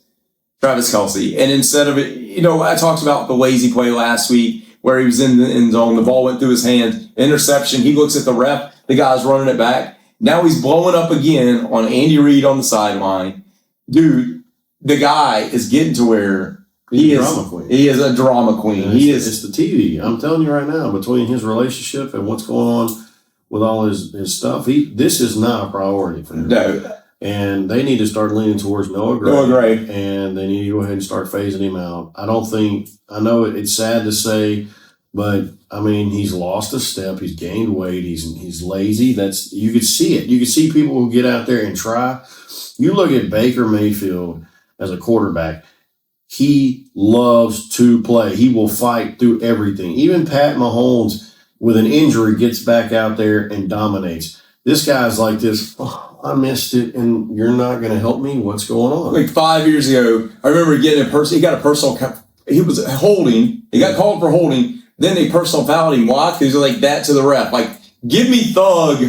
Travis Kelce. And instead of it, I talked about the lazy play last week where he was in the end zone, the ball went through his hand, interception, he looks at the ref, the guy's running it back. Now he's blowing up again on Andy Reid on the sideline. Dude, the guy is getting to where he is a drama queen. It's the TV. I'm telling you right now, between his relationship and what's going on with all his stuff, this is not a priority for him. No. And they need to start leaning towards Noah Gray. And they need to go ahead and start phasing him out. I know it's sad to say, but he's lost a step. He's gained weight. He's lazy. You could see it. You could see people who get out there and try. You look at Baker Mayfield as a quarterback. He loves to play. He will fight through everything. Even Pat Mahomes with an injury gets back out there and dominates. This guy's like this. I missed it, and you're not going to help me? What's going on? Like 5 years ago, I remember getting he got a personal, he was holding, he got called for holding, then they personal fouled him. Why? Because they're like that to the ref. Like, give me Thug.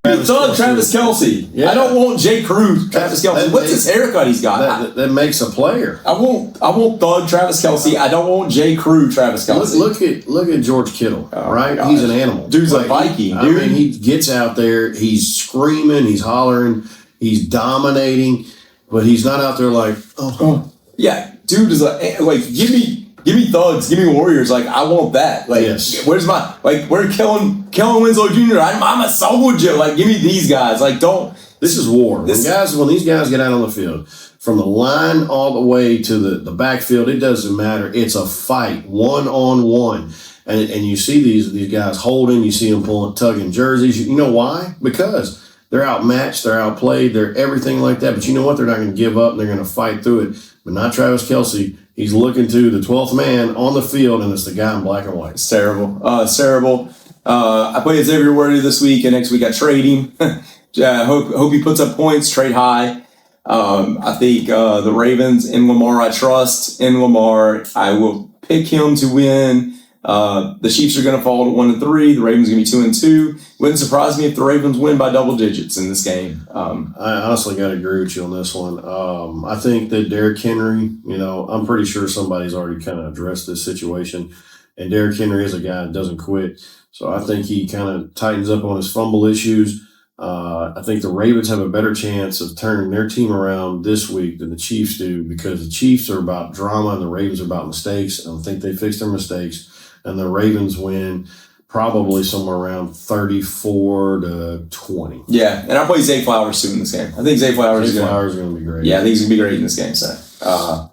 Travis Kelce. Yeah. I don't want J. Crew, Travis Kelce. What's his haircut he's got? That makes a player. I want Thug, Travis Kelce. I don't want J. Crew, Travis Kelce. Look at George Kittle, right? He's an animal. Dude's a Viking, dude. I mean, he gets out there, he's screaming, he's hollering, he's dominating, but he's not out there like, oh. Yeah, dude is like, give me Thugs, give me Warriors. Like, I want that. Like, yes. Where's Kellen Winslow Jr.? I'm a soldier. Like, give me these guys. Like, don't. This is war. When these guys get out on the field, from the line all the way to the backfield, it doesn't matter. It's a fight, 1-on-1. And you see these guys holding, you see them tugging jerseys. You know why? Because they're outmatched, they're outplayed, they're everything like that. But you know what? They're not going to give up, and they're going to fight through it. But not Travis Kelce. He's looking to the 12th man on the field, and it's the guy in black and white. It's terrible. It's terrible. I play Xavier Worthy this week, and next week I trade him. Hope he puts up points, trade high. I think the Ravens in Lamar I trust. In Lamar, I will pick him to win. The Chiefs are going to fall to 1-3. The Ravens are going to be 2-2. Wouldn't surprise me if the Ravens win by double digits in this game. I honestly got to agree with you on this one. I think that Derrick Henry, I'm pretty sure somebody's already kind of addressed this situation. And Derrick Henry is a guy that doesn't quit. So I think he kind of tightens up on his fumble issues. I think the Ravens have a better chance of turning their team around this week than the Chiefs do, because the Chiefs are about drama and the Ravens are about mistakes. I don't think they fix their mistakes. And the Ravens win probably somewhere around 34-20. Yeah, and I play Zay Flowers soon in this game. I think Zay Flowers is going to be great. Yeah, I think he's going to be great in this game. So,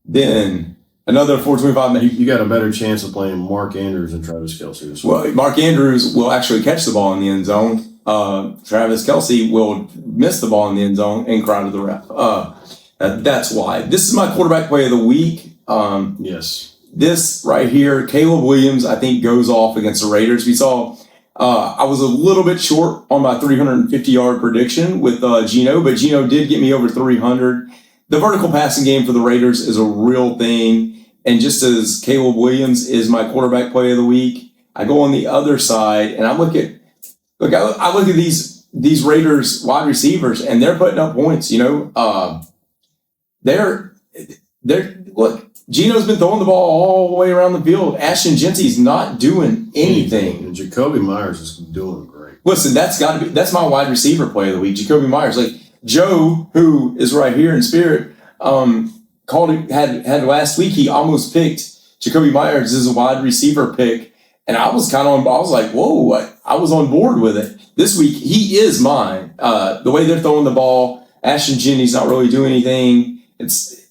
then another 425 minutes. You got a better chance of playing Mark Andrews and Travis Kelce this week. Well, Mark Andrews will actually catch the ball in the end zone. Travis Kelce will miss the ball in the end zone and cry to the ref. That's why. This is my quarterback play of the week. Yes. This right here, Caleb Williams, I think goes off against the Raiders. We saw I was a little bit short on my 350-yard prediction with Geno, but Geno did get me over 300. The vertical passing game for the Raiders is a real thing. And just as Caleb Williams is my quarterback play of the week, I go on the other side and I look at these Raiders wide receivers, and they're putting up points. They're look. Geno's been throwing the ball all the way around the field. Ashton Genty's not doing anything. And Jacoby Myers is doing great. Listen, that's my wide receiver play of the week. Jacoby Myers, like Joe, who is right here in spirit, had last week. He almost picked Jacoby Myers as a wide receiver pick, and I was I was like, whoa, I was on board with it. This week he is mine. The way they're throwing the ball, Ashton Genty's not really doing anything.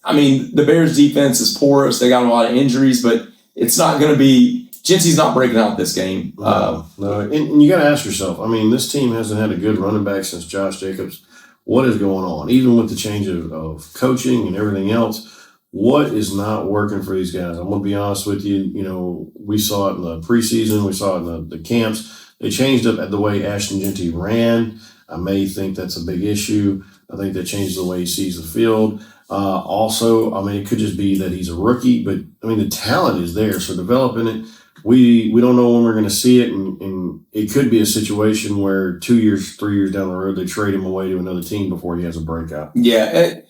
The Bears defense is porous. They got a lot of injuries, but it's not going to be – Genty's not breaking out this game. No. And you got to ask yourself, this team hasn't had a good running back since Josh Jacobs. What is going on? Even with the change of coaching and everything else, what is not working for these guys? I'm going to be honest with you. We saw it in the preseason. We saw it in the camps. They changed up the way Ashton Genty ran. I may think that's a big issue. I think that changes the way he sees the field. Also, it could just be that he's a rookie, but the talent is there. So developing it, we don't know when we're going to see it, and it could be a situation where 2 years, 3 years down the road, they trade him away to another team before he has a breakout. Yeah,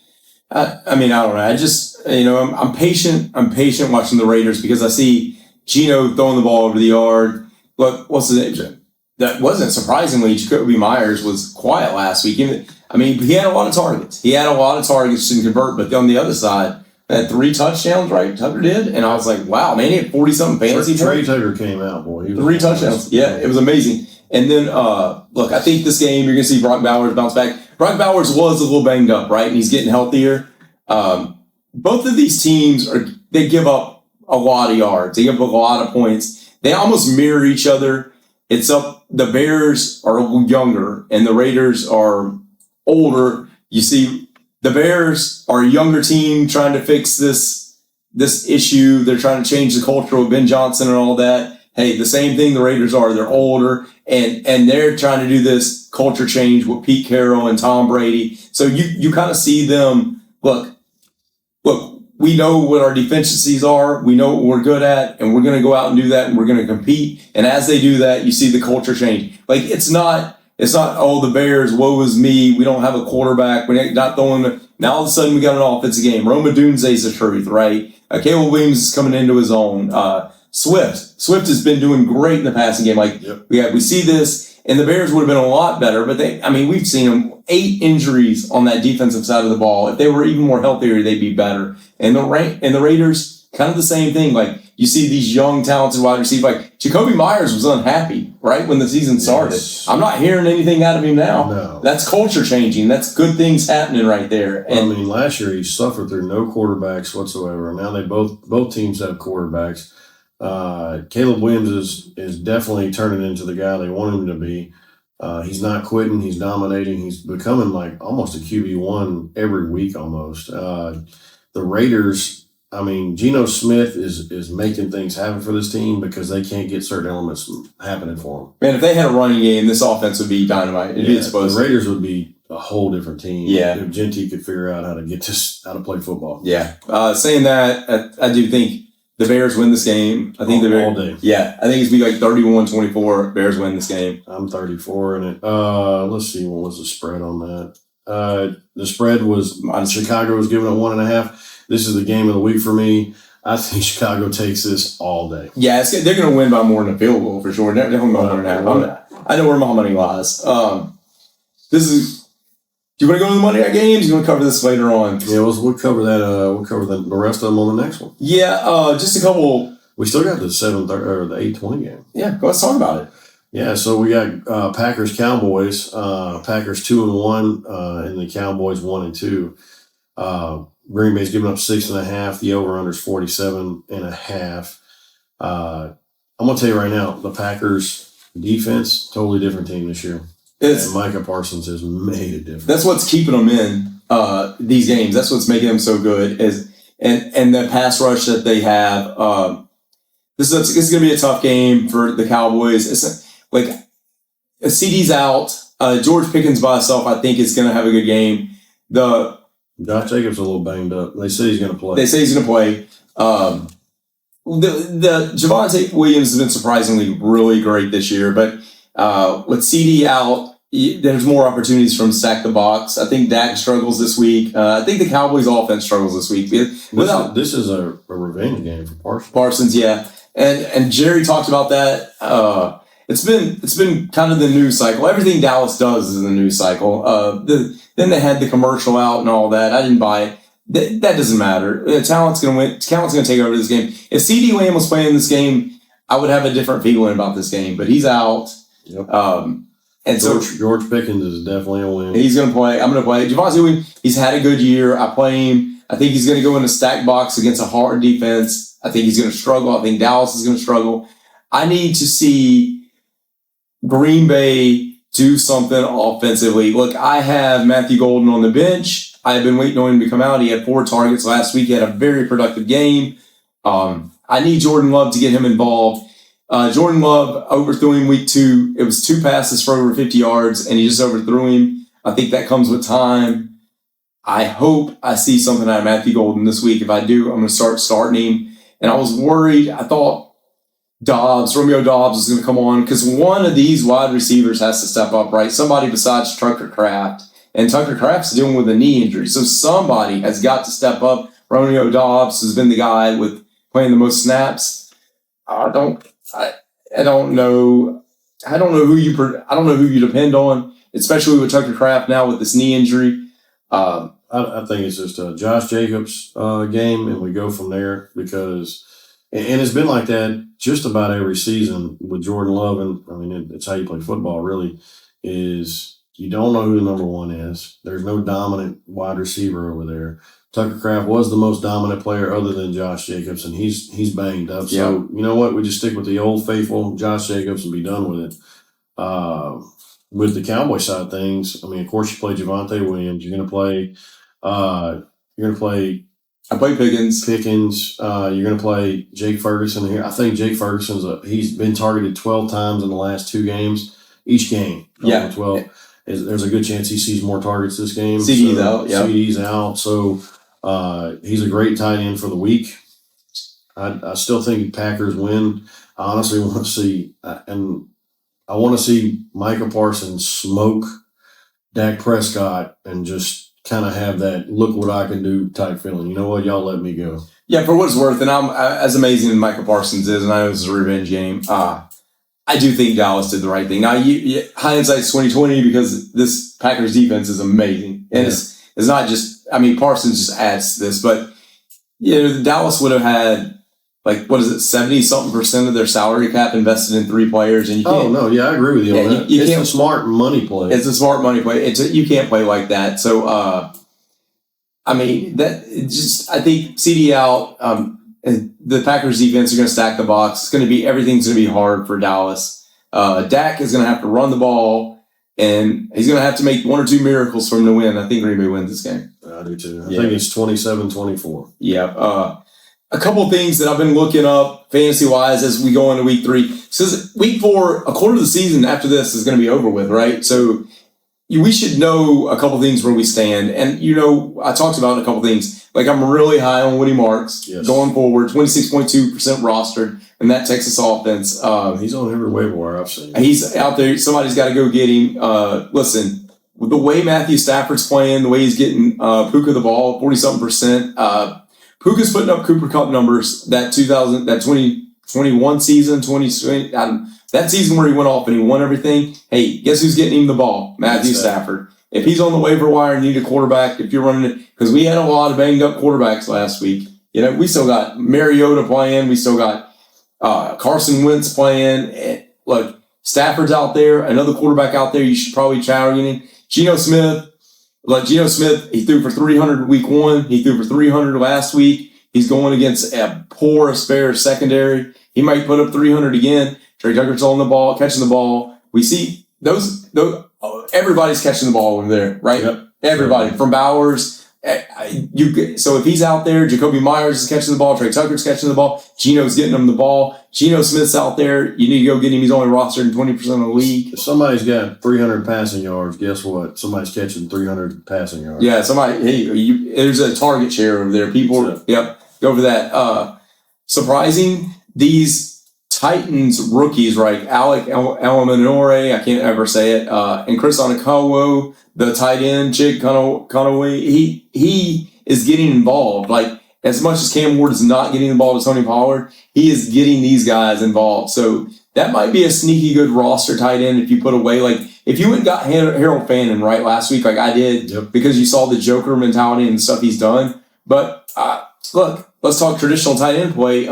I don't know. I just I'm patient. I'm patient watching the Raiders because I see Geno throwing the ball over the yard. Look, what's his name? That wasn't surprisingly. Jacoby Myers was quiet last week. He had a lot of targets. He had a lot of targets to convert, but on the other side, had 3 touchdowns, right? Tucker did. And I was like, wow, man, he had 40-something fantasy points. Trey Tucker came out, boy. 3 touchdowns. Yeah, it was amazing. And then, look, I think this game, you're going to see Brock Bowers bounce back. Brock Bowers was a little banged up, right? And he's getting healthier. Both of these teams, they give up a lot of yards. They give up a lot of points. They almost mirror each other. The Bears are younger, and the Raiders are older. You see, the Bears are a younger team trying to fix this issue. They're trying to change the culture with Ben Johnson and all that. hey, the same thing the Raiders are. They're older, and they're trying to do this culture change with Pete Carroll and Tom Brady. So you kind of see them, look, we know what our deficiencies are. We know what we're good at, and we're going to go out and do that, and we're going to compete. And as they do that, you see the culture change. Like, it's not, oh, the Bears, woe is me. We don't have a quarterback. We're not throwing. Now all of a sudden we got an offensive game. Roma Dunze's the truth, right? Caleb Williams is coming into his own. Swift has been doing great in the passing game. Like, we see this, and the Bears would have been a lot better, but we've seen them 8 injuries on that defensive side of the ball. If they were even more healthier, they'd be better. And the Raiders, kind of the same thing. Like, you see these young, talented wide receivers. Like, Jacoby Myers was unhappy, right, when the season started. Yes. I'm not hearing anything out of him now. No. That's culture changing. That's good things happening right there. And last year he suffered through no quarterbacks whatsoever. Now they both teams have quarterbacks. Caleb Williams is definitely turning into the guy they want him to be. He's not quitting. He's dominating. He's becoming like almost a QB1 every week almost. The Raiders, Geno Smith is making things happen for this team because they can't get certain elements happening for them. Man, if they had a running game, this offense would be dynamite. It'd be explosive. The Raiders would be a whole different team. Yeah. If Genty could figure out how to play football. Yeah. Saying that, I do think the Bears win this game. I think all day. Yeah, I think it's going to be like 31-24. Bears win this game. I'm 34 in it. Let's see, what was the spread on that? The spread was Chicago was giving it 1.5. This is the game of the week for me. I think Chicago takes this all day. Yeah, they're going to win by more than a field goal for sure. They're definitely going to 1.5. I know where my money lies. Do you want to go to the Monday night games? You want to cover this later on? Yeah, we'll cover that. We'll cover the rest of them on the next one. Yeah, just a couple. We still got the 7:30 or the 8:20 game. Yeah, let's talk about it. Yeah, so we got Packers Cowboys. Packers 2-1, and the Cowboys 1-2. Green Bay's giving up 6.5. The over/under is 47.5. I'm gonna tell you right now, the Packers defense totally different team this year. And Micah Parsons has made a difference. That's what's keeping them in these games. That's what's making them so good. And the pass rush that they have. This is going to be a tough game for the Cowboys. It's like CD's out. George Pickens by himself, I think, is going to have a good game. Josh Jacobs a little banged up. They say he's going to play. The Javonte Williams has been surprisingly really great this year, but with CD out, there's more opportunities from stack the box. I think Dak struggles this week. I think the Cowboys offense struggles this week. This is a revenge game for Parsons. Parsons, yeah. And Jerry talked about that. It's been kind of the news cycle. Everything Dallas does is the news cycle. Then they had the commercial out and all that. I didn't buy it. That doesn't matter. Talent's going to win. Talent's going to take over this game. If CD Lamb was playing this game, I would have a different feeling about this game. But he's out. Yep. And George Pickens is definitely a win. He's going to play. I'm going to play. Javonte Williams, he's had a good year. I play him. I think he's going to go in a stack box against a hard defense. I think he's going to struggle. I think Dallas is going to struggle. I need to see Green Bay do something offensively. Look, I have Matthew Golden on the bench. I have been waiting on him to come out. He had 4 targets last week. He had a very productive game. I need Jordan Love to get him involved. Jordan Love overthrew him week 2. It was 2 passes for over 50 yards, and he just overthrew him. I think that comes with time. I hope I see something out of Matthew Golden this week. If I do, I'm going to start starting him. And I was worried. I thought Romeo Dobbs was going to come on because one of these wide receivers has to step up, right? Somebody besides Tucker Kraft. And Tucker Kraft's dealing with a knee injury. So somebody has got to step up. Romeo Dobbs has been the guy with playing the most snaps. I don't know who you depend on, especially with Tucker Kraft now with this knee injury. I think it's just a Josh Jacobs game, and we go from there because, and it's been like that just about every season with Jordan Love. And it's how you play football. Really, is you don't know who the number 1 is. There's no dominant wide receiver over there. Tucker Kraft was the most dominant player other than Josh Jacobs, and he's banged up. Yeah. So, you know what? We just stick with the old faithful Josh Jacobs and be done with it. With the Cowboy side of things, of course, you play Javonte Williams. You're going to play I play Pickens. Pickens. You're going to play Jake Ferguson here. I think Jake Ferguson's he's been targeted 12 times in the last 2 games. Each game. 12. There's a good chance he sees more targets this game. CD's out. Yeah. CD's out. So he's a great tight end for the week. I still think Packers win. I honestly want to see, and I want to see Micah Parsons smoke Dak Prescott and just kind of have that look what I can do type feeling. You know what? Y'all let me go. Yeah, for what it's worth, and I'm as amazing as Micah Parsons is, and I know this is a revenge game. I do think Dallas did the right thing. Now, hindsight's 2020 because this Packers defense is amazing, and it's not just. I mean, Parsons just adds to this, but Dallas would have had 70-something% of their salary cap invested in 3 players, and you can't. Oh no, I agree with you on that. It's a smart money play. It's a smart money play. You can't play like that. So, I think CD out. The Packers defense are going to stack the box. Everything's going to be hard for Dallas. Dak is going to have to run the ball, and he's going to have to make 1 or 2 miracles for him to win. I think Green Bay wins this game. I do too. I think it's 27-24. Yeah. A couple of things that I've been looking up fantasy-wise as we go into week 3. Since week 4, a quarter of the season after this is going to be over with, right? So we should know a couple of things where we stand. And, I talked about a couple of things. I'm really high on Woody Marks going forward, 26.2% rostered in that Texas offense. He's on every waiver wire I've seen. He's out there. Somebody's got to go get him. Listen, with the way Matthew Stafford's playing, the way he's getting Puka the ball, 40-something%, Puka's putting up Cooper Cup numbers that 2021 season, 2020, that season where he went off and he won everything. Hey, guess who's getting him the ball? Matthew Stafford. If he's on the waiver wire and you need a quarterback, if you're running it, because we had a lot of banged up quarterbacks last week. We still got Mariota playing. We still got Carson Wentz playing. Look, Stafford's out there. Another quarterback out there you should probably target him. Geno Smith, he threw for 300 week 1. He threw for 300 last week. He's going against a poor Bears secondary. He might put up 300 again. Trey Tucker's on the ball, catching the ball. We see those everybody's catching the ball over there, right? Yep. Everybody from Bowers. So if he's out there, Jacoby Myers is catching the ball, Trey Tucker's catching the ball, Geno's getting him the ball, Geno Smith's out there, you need to go get him. He's only rostered in 20% of the league. If somebody's got 300 passing yards, guess what? Somebody's catching 300 passing yards. Yeah, there's a target share over there. People, go for that. Surprising, these Titans rookies, right? Alec Eleminore, I can't ever say it, and Chris Onikowo, the tight end, Jake Conaway, he is getting involved. As much as Cam Ward is not getting the ball to Tony Pollard, he is getting these guys involved. So that might be a sneaky good roster tight end if you put away, if you went and got Harold Fannin, right, last week, I did, because you saw the Joker mentality and the stuff he's done. But look, let's talk traditional tight end play.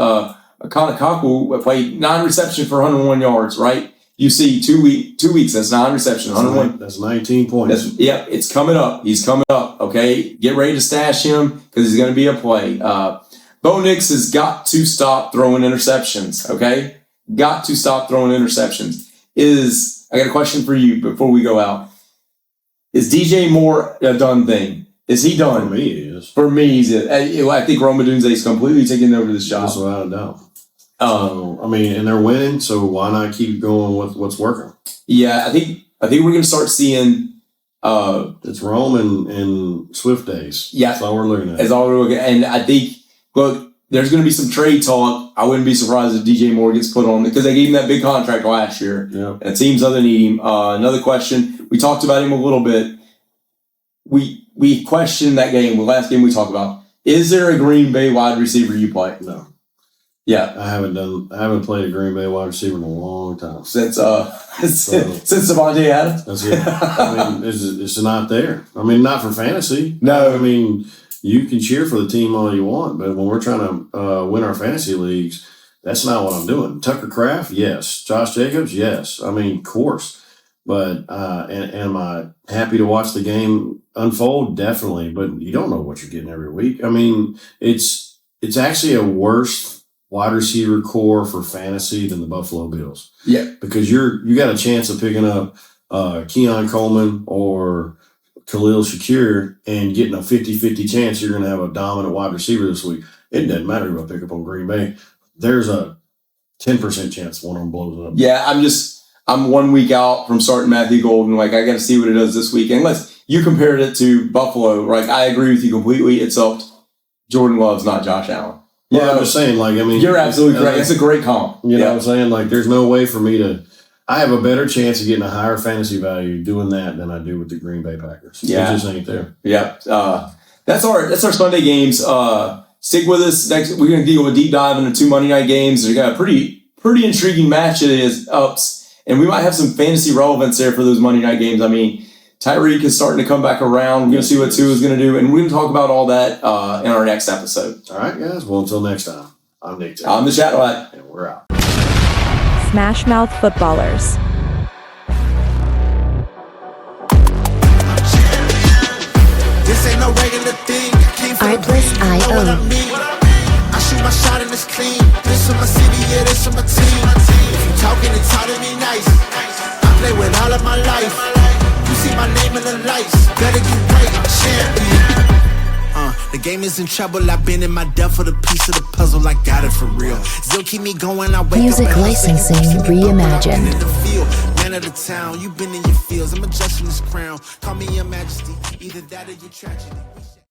Kanakaku played 9 receptions for 101 yards, right? You see 2 weeks, that's 9 receptions, 101. That's 19 points. It's coming up. He's coming up, okay? Get ready to stash him because he's going to be a play. Bo Nix has got to stop throwing interceptions, okay? Got to stop throwing interceptions. I got a question for you before we go out. Is DJ Moore a done thing? Is he done? For me, he is. For me, he's I think Roma Dunze is completely taking over this job. That's without a doubt. And they're winning, so why not keep going with what's working? Yeah, I think we're going to start seeing. It's Rome and Swift days. Yeah, that's all we're looking at. That's all we're looking at, and I think there's going to be some trade talk. I wouldn't be surprised if DJ Moore gets put on because they gave him that big contract last year. Yeah, and it seems other need him. Another question: we talked about him a little bit. We questioned that game. The last game we talked about. Is there a Green Bay wide receiver you play? No. Yeah, I haven't played a Green Bay wide receiver in a long time since Devontae Adams. That's it. It's not there. Not for fantasy. No, you can cheer for the team all you want, but when we're trying to win our fantasy leagues, that's not what I'm doing. Tucker Kraft, yes. Josh Jacobs, yes. Of course. But and am I happy to watch the game unfold? Definitely. But you don't know what you're getting every week. It's actually a worse wide receiver core for fantasy than the Buffalo Bills. Yeah. Because you got a chance of picking up Keon Coleman or Khalil Shakir and getting a 50-50 chance you're going to have a dominant wide receiver this week, it doesn't matter who I pick up on Green Bay. There's a 10% chance one of them blows up. Yeah, I'm 1 week out from starting Matthew Golden. Like, I got to see what it does this week. Unless you compared it to Buffalo, like, I agree with you completely. Except Jordan Love's not Josh Allen. Yeah, I'm just saying, like, I mean, you're absolutely right. It's a great comp. You know what I'm saying? Like, there's no way for me to. I have a better chance of getting a higher fantasy value doing that than I do with the Green Bay Packers. Yeah, it just ain't there. Yeah, that's our Sunday games. Stick with us. Next, we're going to do a deep dive into 2 Monday night games. We got a pretty intriguing match. It is ups, and we might have some fantasy relevance there for those Monday night games. I mean, Tyreek is starting to come back around. We're going to see what Tua is going to do, and we're going to talk about all that in our next episode. All right, guys. Well, until next time, I'm Nic. I'm the Chat Lad, and we're out. Smashmouth Footballers. This ain't no regular thing. Artlist.io. I shoot my shot and it's clean. This for my city, yeah, this for my team. If you talking and talking me nice, I play with all of my life. You see my name in the lights, better get right, champion. The game is in trouble. I've been in my depth for the piece of the puzzle. I got it for real. Still keep me going. I wake Music up licensing reimagined. In the field, man of the town. You've been in your fields. I'm adjusting this crown. Call me your majesty. Either that or your tragedy.